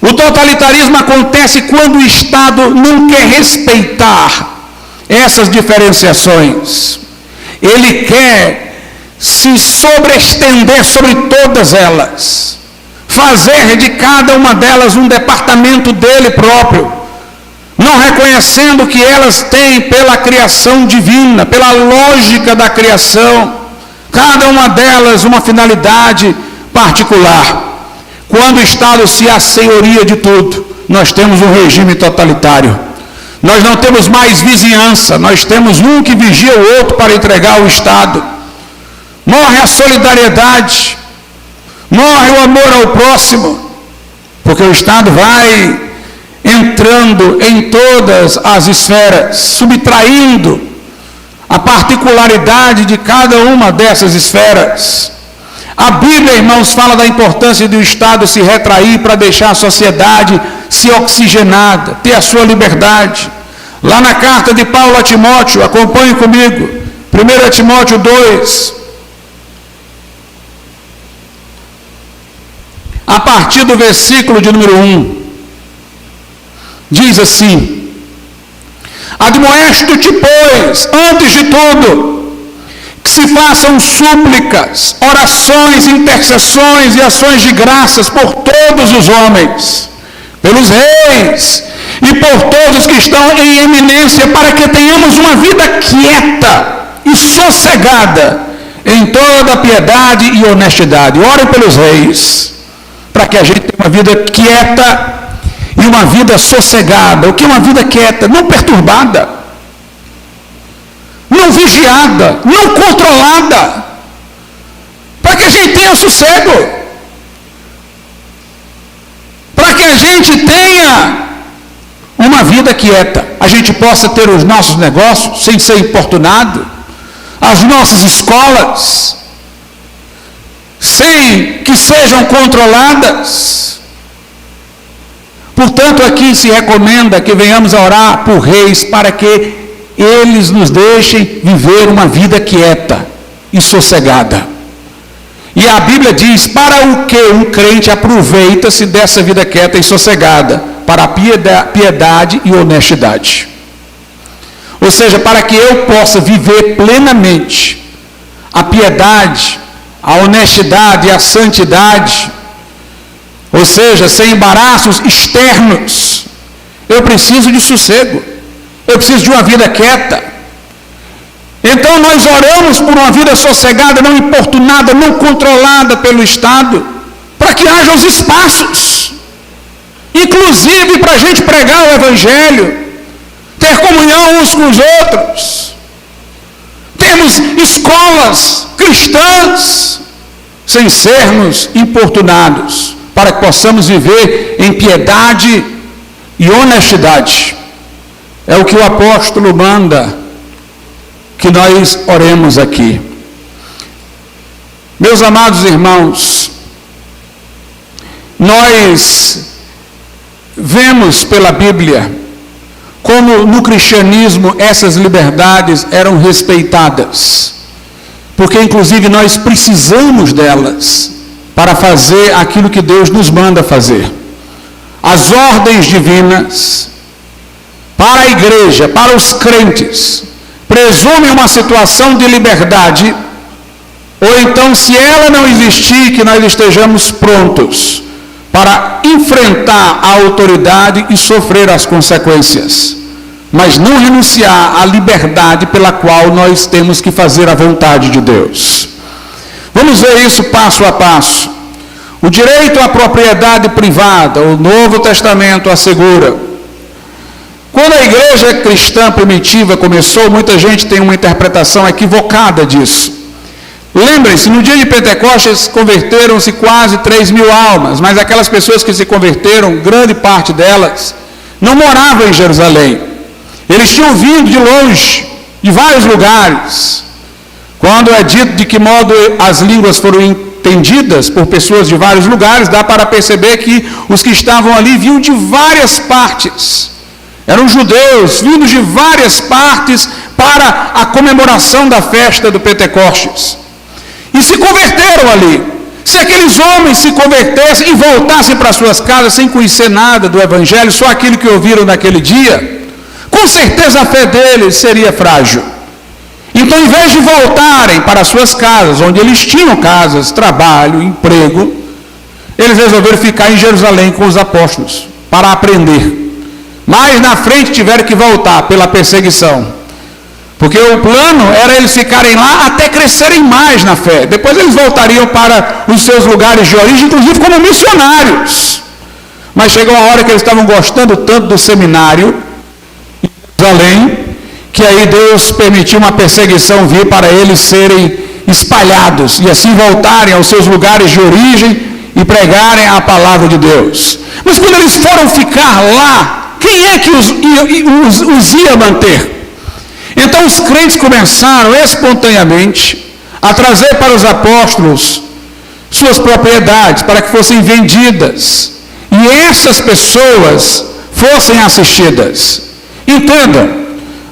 O totalitarismo acontece quando o Estado não quer respeitar essas diferenciações. Ele quer se sobreestender sobre todas elas, fazer de cada uma delas um departamento dele próprio, não reconhecendo que elas têm pela criação divina, pela lógica da criação, cada uma delas uma finalidade particular. Quando o Estado se assenhoria de tudo, nós temos um regime totalitário. Nós não temos mais vizinhança, nós temos um que vigia o outro para entregar o Estado. Morre a solidariedade, morre o amor ao próximo, porque o Estado vai entrando em todas as esferas, subtraindo a particularidade de cada uma dessas esferas. A Bíblia, irmãos, fala da importância do Estado se retrair para deixar a sociedade se oxigenada, ter a sua liberdade. Lá na carta de Paulo a Timóteo, acompanhe comigo, 1 Timóteo 2, a partir do versículo de número 1, diz assim: admoesto-te, pois, antes de tudo, que se façam súplicas, orações, intercessões e ações de graças por todos os homens, pelos reis e por todos que estão em eminência, para que tenhamos uma vida quieta e sossegada em toda piedade e honestidade. Orem pelos reis, para que a gente tenha uma vida quieta e uma vida sossegada. O que é uma vida quieta? Não perturbada, não vigiada, não controlada, para que a gente tenha sossego, para que a gente tenha uma vida quieta, a gente possa ter os nossos negócios sem ser importunado, as nossas escolas sem que sejam controladas. Portanto, aqui se recomenda que venhamos a orar por reis para que eles nos deixem viver uma vida quieta e sossegada. E a Bíblia diz: para o que um crente aproveita-se dessa vida quieta e sossegada? Para a piedade e honestidade. Ou seja, para que eu possa viver plenamente a piedade, a honestidade e a santidade, ou seja, sem embaraços externos, eu preciso de sossego, eu preciso de uma vida quieta. Então nós oramos por uma vida sossegada, não importunada, não controlada pelo Estado, para que haja os espaços, inclusive para a gente pregar o Evangelho, ter comunhão uns com os outros, termos escolas cristãs, sem sermos importunados, para que possamos viver em piedade e honestidade. É o que o apóstolo manda que nós oremos aqui. Meus amados irmãos, nós vemos pela Bíblia como no cristianismo essas liberdades eram respeitadas, porque inclusive nós precisamos delas para fazer aquilo que Deus nos manda fazer. As ordens divinas para a igreja, para os crentes, presumem uma situação de liberdade, ou então, se ela não existir, que nós estejamos prontos para enfrentar a autoridade e sofrer as consequências. mas não renunciar à liberdade pela qual nós temos que fazer a vontade de Deus. Vamos ver isso passo a passo. O direito à propriedade privada, o Novo Testamento assegura. Quando a igreja cristã primitiva começou, muita gente tem uma interpretação equivocada disso. Lembrem-se, no dia de Pentecostes converteram-se quase 3.000 almas, mas aquelas pessoas que se converteram, grande parte delas, não moravam em Jerusalém. Eles tinham vindo de longe, de vários lugares. Quando é dito de que modo as línguas foram entendidas por pessoas de vários lugares, dá para perceber que os que estavam ali vinham de várias partes. Eram judeus vindos de várias partes para a comemoração da festa do Pentecostes. E se converteram ali. Se aqueles homens se convertessem e voltassem para suas casas sem conhecer nada do Evangelho, só aquilo que ouviram naquele dia, com certeza a fé deles seria frágil. Então, em vez de voltarem para suas casas, onde eles tinham casas, trabalho, emprego, eles resolveram ficar em Jerusalém com os apóstolos, para aprender. Mas na frente tiveram que voltar pela perseguição. Porque o plano era eles ficarem lá até crescerem mais na fé. Depois eles voltariam para os seus lugares de origem, inclusive como missionários. Mas chegou a hora que eles estavam gostando tanto do seminário em Jerusalém, que aí Deus permitiu uma perseguição vir para eles serem espalhados e assim voltarem aos seus lugares de origem e pregarem a palavra de Deus. Mas quando eles foram ficar lá, quem é que os ia manter? Então os crentes começaram espontaneamente a trazer para os apóstolos suas propriedades para que fossem vendidas e essas pessoas fossem assistidas. Entendam,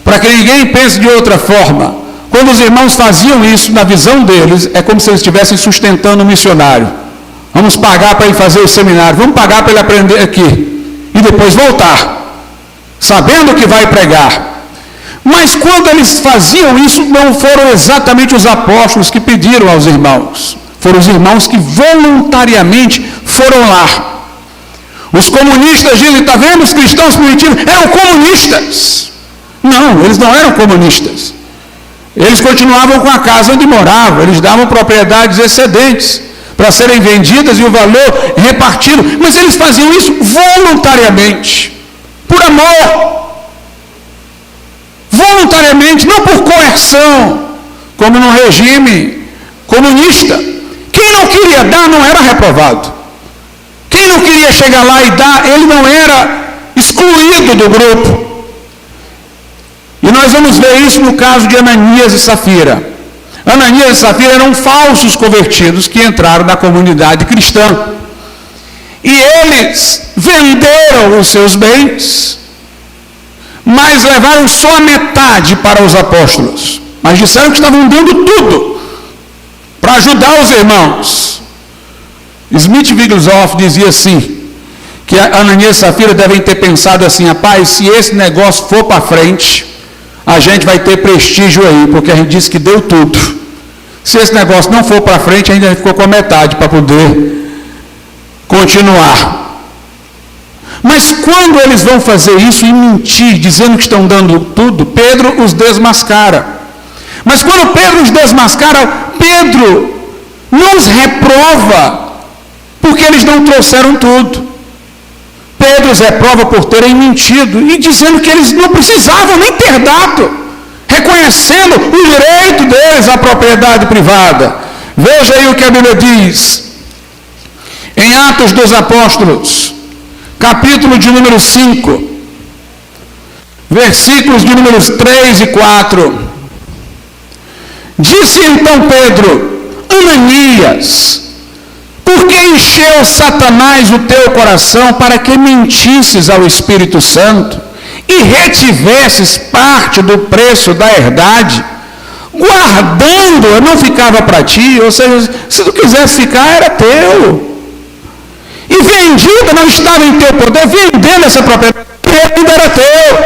para que ninguém pense de outra forma, quando os irmãos faziam isso, na visão deles, é como se eles estivessem sustentando um missionário. Vamos pagar para ele fazer o seminário, vamos pagar para ele aprender aqui e depois voltar, sabendo que vai pregar. Mas quando eles faziam isso, não foram exatamente os apóstolos que pediram aos irmãos, foram os irmãos que voluntariamente foram lá. Os comunistas dizem, está vendo, os cristãos primitivos eram comunistas. Não, eles não eram comunistas. Eles continuavam com a casa onde moravam, eles davam propriedades excedentes para serem vendidas e o valor repartido, mas eles faziam isso voluntariamente, por amor, voluntariamente, não por coerção, como no regime comunista. Quem não queria dar não era reprovado. Quem não queria chegar lá e dar, ele não era excluído do grupo. E nós vamos ver isso no caso de Ananias e Safira. Ananias e Safira eram falsos convertidos que entraram na comunidade cristã. E eles venderam os seus bens, mas levaram só a metade para os apóstolos. Mas disseram que estavam dando tudo para ajudar os irmãos. Smith Wigglesworth dizia assim, que Ananias e Safira devem ter pensado assim, rapaz, se esse negócio for para frente, a gente vai ter prestígio aí, porque a gente disse que deu tudo. Se esse negócio não for para frente, ainda ficou com a metade para poder continuar. Mas quando eles vão fazer isso e mentir, dizendo que estão dando tudo, Pedro os desmascara. Mas quando Pedro os desmascara, Pedro não os reprova, porque eles não trouxeram tudo. Pedro os reprova por terem mentido e dizendo que eles não precisavam nem ter dado, reconhecendo o direito deles à propriedade privada. Veja aí o que a Bíblia diz em Atos dos Apóstolos, capítulo de número 5, versículos de números 3 e 4. Disse então Pedro, Ananias, por que encheu Satanás o teu coração para que mentisses ao Espírito Santo e retivesses parte do preço da herdade, guardando-a não ficava para ti, ou seja, se tu quisesse ficar era teu, e vendida não estava em teu poder, vendendo essa propriedade, ainda era teu,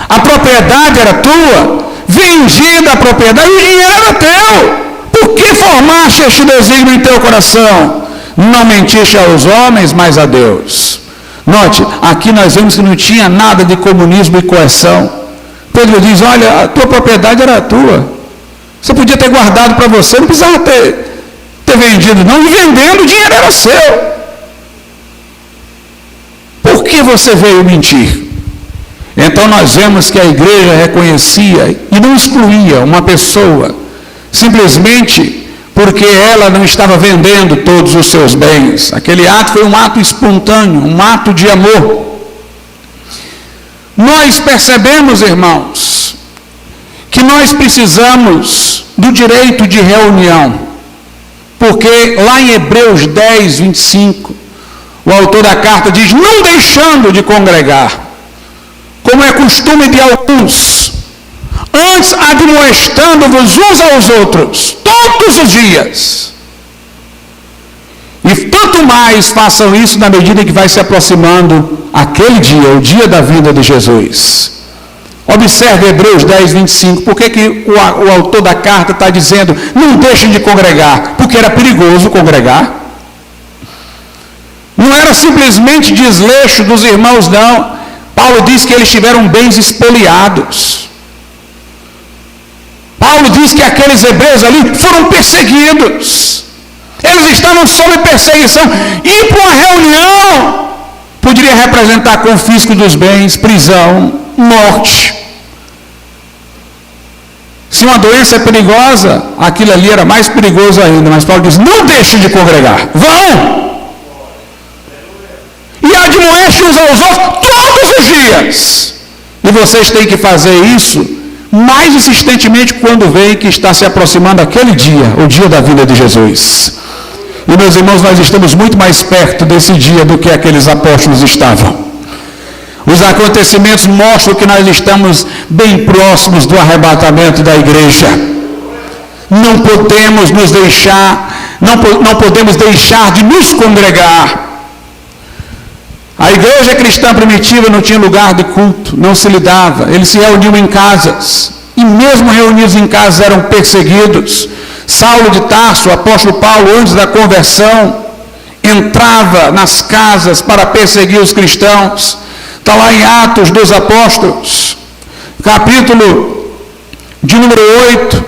a propriedade era tua, vendida a propriedade e era teu. Por que formaste este desígnio em teu coração? Não mentiste aos homens, mas a Deus. Note, aqui nós vemos que não tinha nada de comunismo e coerção. Pedro diz, olha, a tua propriedade era tua. Você podia ter guardado para você, não precisava ter vendido não, e vendendo o dinheiro era seu. Por que você veio mentir? Então nós vemos que a igreja reconhecia e não excluía uma pessoa, simplesmente porque ela não estava vendendo todos os seus bens. Aquele ato foi um ato espontâneo, um ato de amor. Nós percebemos, irmãos, que nós precisamos do direito de reunião, porque lá em Hebreus 10, 25, o autor da carta diz, não deixando de congregar, como é costume de alguns, antes admoestando-vos uns aos outros, todos os dias. E tanto mais façam isso na medida que vai se aproximando aquele dia, o dia da vinda de Jesus. Observe Hebreus 10, 25. Por que o autor da carta está dizendo, não deixem de congregar? Porque era perigoso congregar. Não era simplesmente desleixo dos irmãos, não. Paulo diz que eles tiveram bens espoliados. Paulo diz que aqueles hebreus ali foram perseguidos. Eles estavam sob perseguição. Ir para uma reunião poderia representar confisco dos bens, prisão, morte. Se uma doença é perigosa, aquilo ali era mais perigoso ainda. Mas Paulo diz, não deixem de congregar. Vão! E admoeste uns aos outros todos os dias. E vocês têm que fazer isso mais insistentemente quando veem que está se aproximando aquele dia, o dia da vinda de Jesus. E meus irmãos, nós estamos muito mais perto desse dia do que aqueles apóstolos estavam. Os acontecimentos mostram que nós estamos bem próximos do arrebatamento da igreja. Não podemos nos deixar, não podemos deixar de nos congregar. A igreja cristã primitiva não tinha lugar de culto, não se lidava, eles se reuniam em casas, e mesmo reunidos em casas eram perseguidos. Saulo de Tarso, o apóstolo Paulo, antes da conversão, entrava nas casas para perseguir os cristãos. Está lá em Atos dos Apóstolos, capítulo de número 8,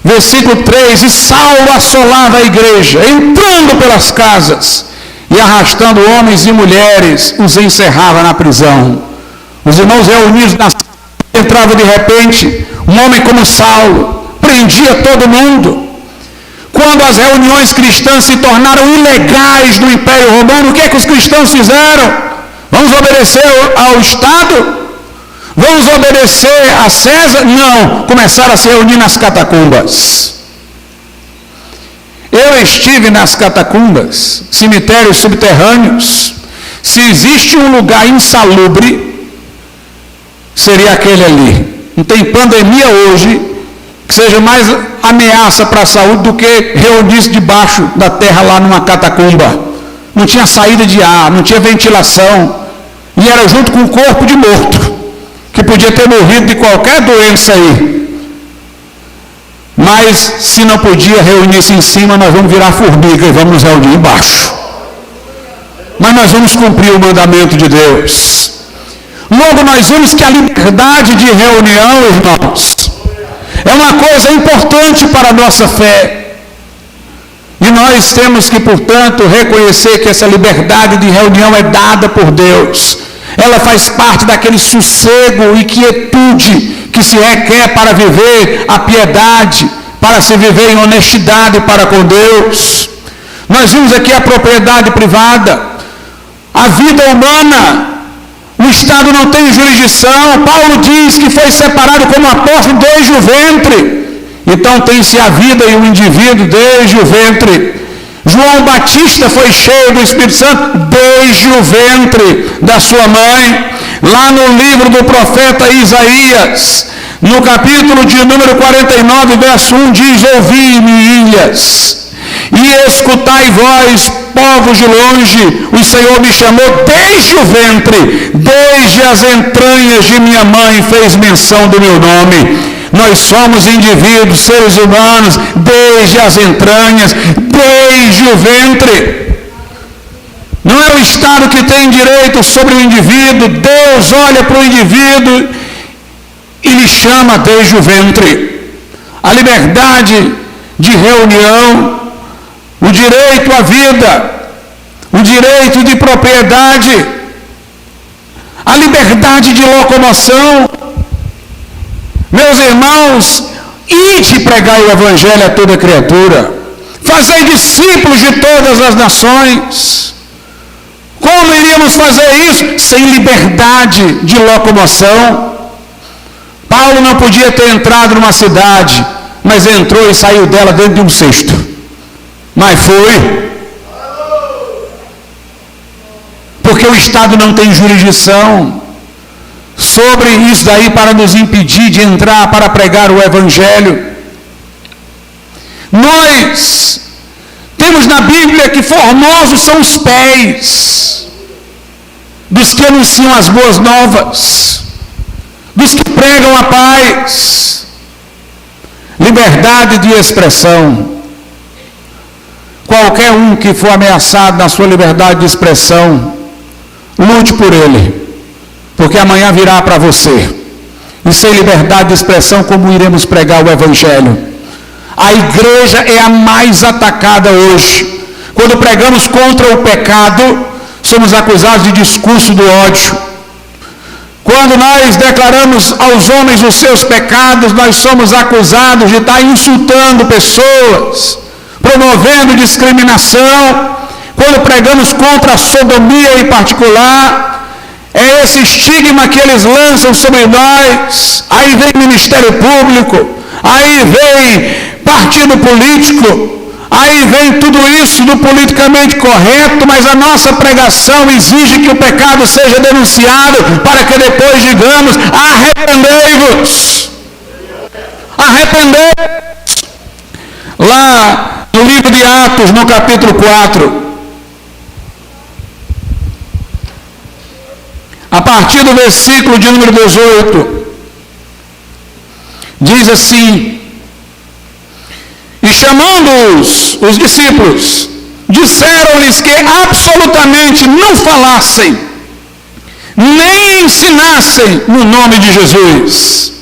versículo 3, e Saulo assolava a igreja, entrando pelas casas, e arrastando homens e mulheres, os encerrava na prisão. Os irmãos reunidos na sala, entrava de repente um homem como Saulo, prendia todo mundo. Quando as reuniões cristãs se tornaram ilegais no Império Romano, o que é que os cristãos fizeram? Vamos obedecer ao Estado? Vamos obedecer a César? Não, começaram a se reunir nas catacumbas. Eu estive nas catacumbas, cemitérios subterrâneos. Se existe um lugar insalubre, seria aquele ali. Não tem pandemia hoje que seja mais ameaça para a saúde do que reunir-se debaixo da terra lá numa catacumba. Não tinha saída de ar, não tinha ventilação, e era junto com o corpo de morto, que podia ter morrido de qualquer doença aí. Mas se não podia reunir-se em cima, nós vamos virar formiga e vamos nos reunir embaixo. Mas nós vamos cumprir o mandamento de Deus. Logo nós vemos que a liberdade de reunião, irmãos, é uma coisa importante para a nossa fé. E nós temos que, portanto, reconhecer que essa liberdade de reunião é dada por Deus. Ela faz parte daquele sossego e quietude que se requer para viver a piedade, para se viver em honestidade para com Deus. Nós vimos aqui a propriedade privada, a vida humana. O Estado não tem jurisdição. Paulo diz que foi separado como apóstolo desde o ventre. Então tem-se a vida e o indivíduo desde o ventre. João Batista foi cheio do Espírito Santo desde o ventre da sua mãe. Lá no livro do profeta Isaías, no capítulo de número 49, verso 1, diz: ouvi-me, ilhas, e escutai vós, povos de longe, o Senhor me chamou desde o ventre, desde as entranhas de minha mãe fez menção do meu nome. Nós somos indivíduos, seres humanos, desde as entranhas, desde o ventre. Não é o Estado que tem direito sobre o indivíduo. Deus olha para o indivíduo e lhe chama desde o ventre. A liberdade de reunião, o direito à vida, o direito de propriedade, a liberdade de locomoção. Meus irmãos, ide pregar o evangelho a toda criatura, fazei discípulos de todas as nações. Como iríamos fazer isso sem liberdade de locomoção? Paulo não podia ter entrado numa cidade, mas entrou e saiu dela dentro de um cesto. Mas foi. Porque o Estado não tem jurisdição sobre isso daí para nos impedir de entrar para pregar o evangelho. Nós temos na Bíblia que formosos são os pés dos que anunciam as boas novas, dos que pregam a paz. Liberdade de expressão. Qualquer um que for ameaçado na sua liberdade de expressão, lute por ele, porque amanhã virá para você. E sem liberdade de expressão, como iremos pregar o evangelho? A igreja é a mais atacada hoje. Quando pregamos contra o pecado, somos acusados de discurso do ódio. Quando nós declaramos aos homens os seus pecados, nós somos acusados de estar insultando pessoas, promovendo discriminação. Quando pregamos contra a sodomia em particular, é esse estigma que eles lançam sobre nós. Aí vem Ministério Público, aí vem partido político, aí vem tudo isso do politicamente correto, mas a nossa pregação exige que o pecado seja denunciado para que depois digamos: arrependei-vos. Arrependei-vos. Lá no livro de Atos, no capítulo 4, a partir do versículo de número 18, diz assim: e chamando-os, os discípulos, disseram-lhes que absolutamente não falassem, nem ensinassem no nome de Jesus.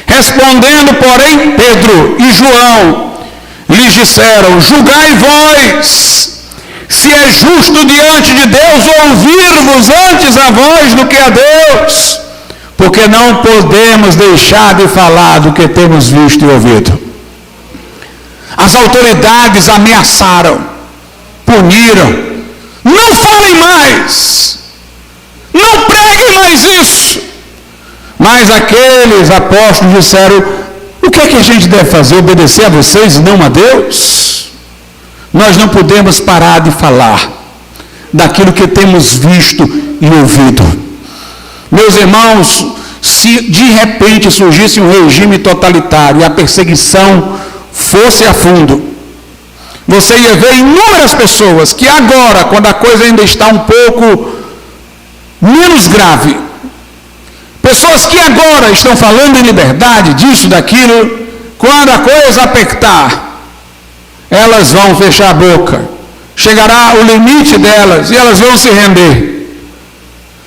Respondendo, porém, Pedro e João, lhes disseram: julgai vós, se é justo diante de Deus ouvir-vos antes a vós do que a Deus, porque não podemos deixar de falar do que temos visto e ouvido. As autoridades ameaçaram, puniram: não falem mais, não preguem mais isso. Mas aqueles apóstolos disseram: o que é que a gente deve fazer? Obedecer a vocês e não a Deus? Nós não podemos parar de falar daquilo que temos visto e ouvido. Meus irmãos, se de repente surgisse um regime totalitário e a perseguição fosse a fundo, você ia ver inúmeras pessoas que agora, quando a coisa ainda está um pouco menos grave, pessoas que agora estão falando em liberdade, disso, daquilo, quando a coisa apertar, elas vão fechar a boca, chegará o limite delas e elas vão se render.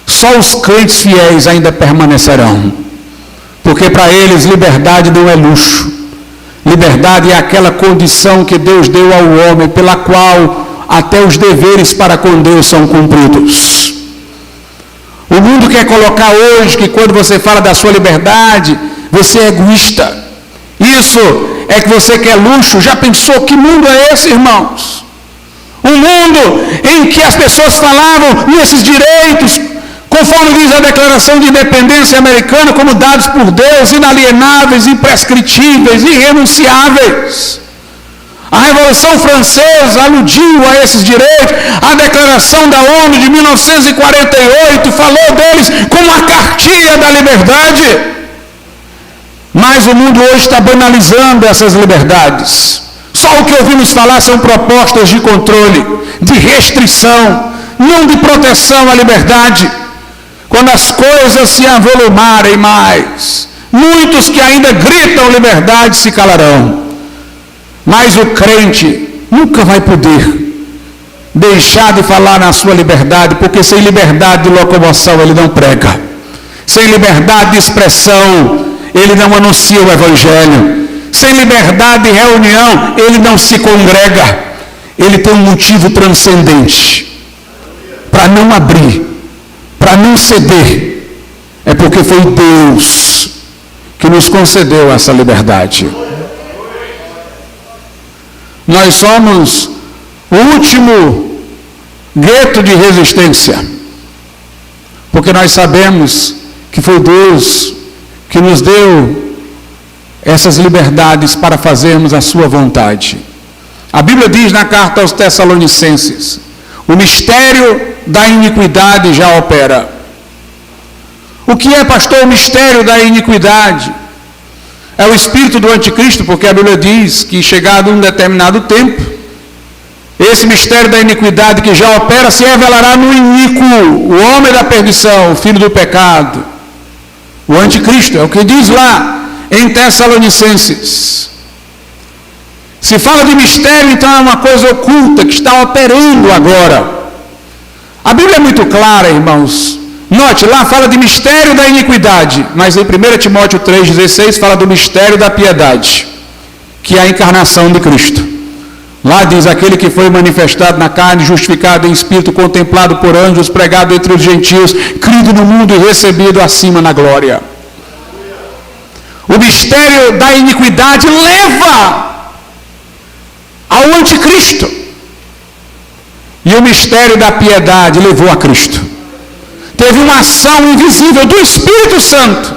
Só os crentes fiéis ainda permanecerão, porque para eles liberdade não é luxo. Liberdade é aquela condição que Deus deu ao homem, pela qual até os deveres para com Deus são cumpridos. O mundo quer colocar hoje que quando você fala da sua liberdade, você é egoísta. Isso é que você quer luxo. Já pensou que mundo é esse, irmãos? Um mundo em que as pessoas falavam nesses direitos, conforme diz a Declaração de Independência americana, como dados por Deus, inalienáveis, imprescritíveis, irrenunciáveis. A Revolução Francesa aludiu a esses direitos. A Declaração da ONU de 1948 falou deles como a cartilha da liberdade. Mas o mundo hoje está banalizando essas liberdades. Só o que ouvimos falar são propostas de controle, de restrição, não de proteção à liberdade. Quando as coisas se avolumarem mais, muitos que ainda gritam liberdade se calarão. Mas o crente nunca vai poder deixar de falar na sua liberdade, porque sem liberdade de locomoção ele não prega. Sem liberdade de expressão ele não anuncia o Evangelho. Sem liberdade de reunião, ele não se congrega. Ele tem um motivo transcendente para não abrir, para não ceder. É porque foi Deus que nos concedeu essa liberdade. Nós somos o último gueto de resistência, porque nós sabemos que foi Deus que nos deu essas liberdades para fazermos a sua vontade. A Bíblia diz na carta aos Tessalonicenses: o mistério da iniquidade já opera. O que é, pastor, o mistério da iniquidade? É o espírito do anticristo, porque a Bíblia diz que chegado um determinado tempo, esse mistério da iniquidade que já opera se revelará no iníquo, o homem da perdição, o filho do pecado, o anticristo. É o que diz lá em Tessalonicenses. Se fala de mistério, então é uma coisa oculta que está operando agora. A Bíblia é muito clara, irmãos. Note, lá fala de mistério da iniquidade, mas em 1 Timóteo 3,16 fala do mistério da piedade, que é a encarnação de Cristo. Lá diz: aquele que foi manifestado na carne, justificado em espírito, contemplado por anjos, pregado entre os gentios, crido no mundo e recebido acima na glória. O mistério da iniquidade leva ao anticristo, e o mistério da piedade levou a Cristo. Teve uma ação invisível do Espírito Santo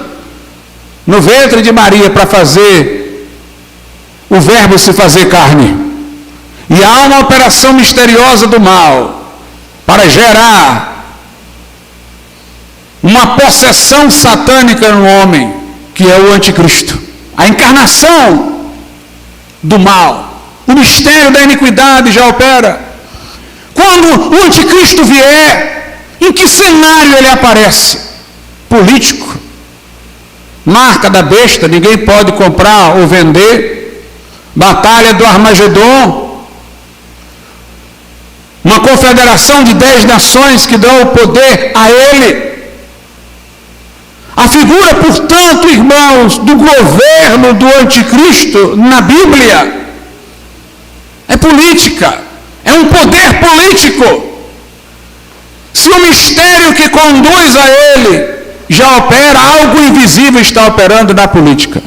no ventre de Maria para fazer o verbo se fazer carne. E há uma operação misteriosa do mal para gerar uma possessão satânica no homem, que é o anticristo. A encarnação do mal. O mistério da iniquidade já opera. Quando o anticristo vier, em que cenário ele aparece? Político. Marca da besta, ninguém pode comprar ou vender. Batalha do Armagedon. Uma confederação de 10 nações que dão o poder a ele. A figura, portanto, irmãos, do governo do anticristo na Bíblia é política. É um poder político. Se o mistério que conduz a ele já opera, algo invisível está operando na política.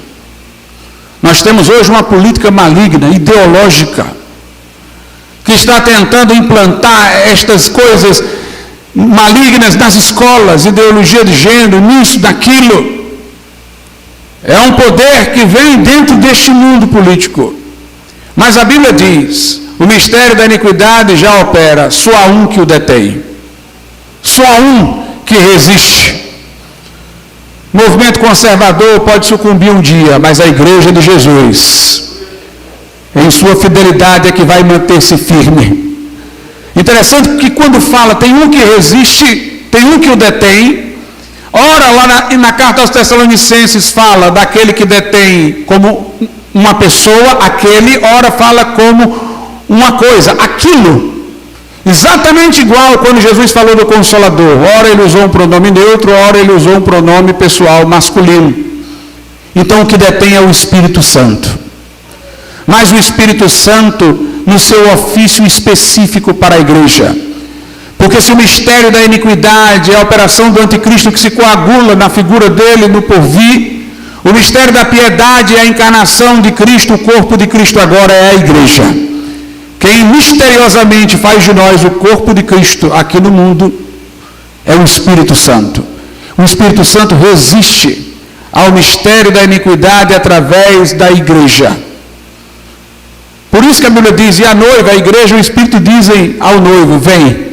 Nós temos hoje uma política maligna, ideológica, que está tentando implantar estas coisas malignas nas escolas, ideologia de gênero, nisso, daquilo. É um poder que vem dentro deste mundo político. Mas a Bíblia diz: o mistério da iniquidade já opera, só há um que o detém. Só há um que resiste. O movimento conservador pode sucumbir um dia, mas a igreja de Jesus, em sua fidelidade, é que vai manter-se firme. Interessante que quando fala tem um que resiste, tem um que o detém. Ora, lá na carta aos Tessalonicenses fala daquele que detém como uma pessoa, aquele, ora fala como uma coisa, aquilo. Exatamente igual quando Jesus falou do Consolador. Ora ele usou um pronome neutro, ora ele usou um pronome pessoal masculino. Então o que detém é o Espírito Santo. Mas o Espírito Santo no seu ofício específico para a igreja. Porque se o mistério da iniquidade é a operação do anticristo que se coagula na figura dele no porvir, o mistério da piedade é a encarnação de Cristo, o corpo de Cristo agora é a igreja. Quem misteriosamente faz de nós o corpo de Cristo aqui no mundo é o Espírito Santo. O Espírito Santo resiste ao mistério da iniquidade através da igreja. Por isso que a Bíblia diz: e a noiva, a igreja, o Espírito dizem ao noivo: vem.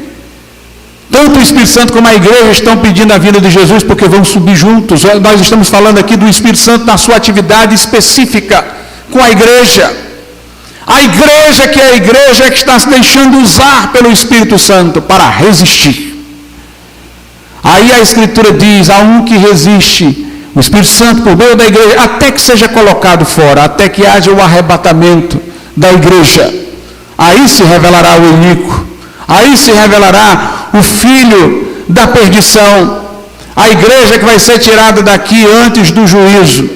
Tanto o Espírito Santo como a igreja estão pedindo a vinda de Jesus porque vão subir juntos. Nós estamos falando aqui do Espírito Santo na sua atividade específica com a igreja. A igreja que é a igreja que está se deixando usar pelo Espírito Santo para resistir. Aí a Escritura diz: há um que resiste, o Espírito Santo por meio da igreja, até que seja colocado fora, até que haja o arrebatamento da igreja. Aí se revelará o iníquo, aí se revelará o filho da perdição, a igreja que vai ser tirada daqui antes do juízo.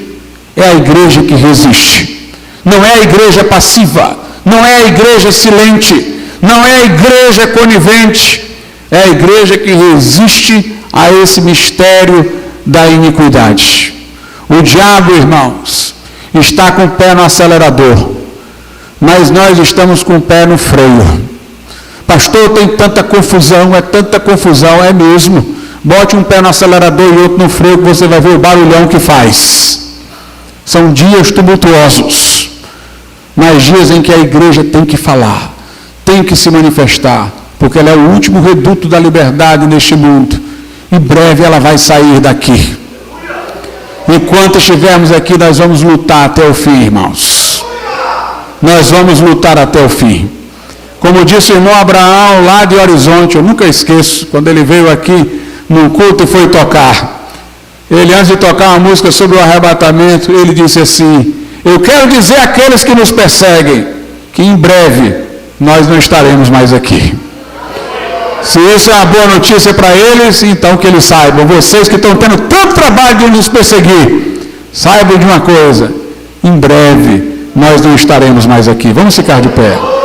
é a igreja que resiste. Não é a igreja passiva, não é a igreja silente, não é a igreja conivente, é a igreja que resiste a esse mistério da iniquidade. O diabo, irmãos, está com o pé no acelerador, mas nós estamos com o pé no freio. Pastor, tem tanta confusão, é mesmo. Bote um pé no acelerador e outro no freio, que você vai ver o barulhão que faz. São dias tumultuosos, mas dias em que a igreja tem que falar, tem que se manifestar, porque ela é o último reduto da liberdade neste mundo. Em breve ela vai sair daqui. Enquanto estivermos aqui, nós vamos lutar até o fim, irmãos. Nós vamos lutar até o fim. Como disse o irmão Abraão, lá de Horizonte, eu nunca esqueço, quando ele veio aqui num culto e foi tocar. Ele, antes de tocar uma música sobre o arrebatamento, ele disse assim: eu quero dizer àqueles que nos perseguem, que em breve nós não estaremos mais aqui. Se isso é uma boa notícia para eles, então que eles saibam, vocês que estão tendo tanto trabalho de nos perseguir, saibam de uma coisa: em breve nós não estaremos mais aqui. Vamos ficar de pé.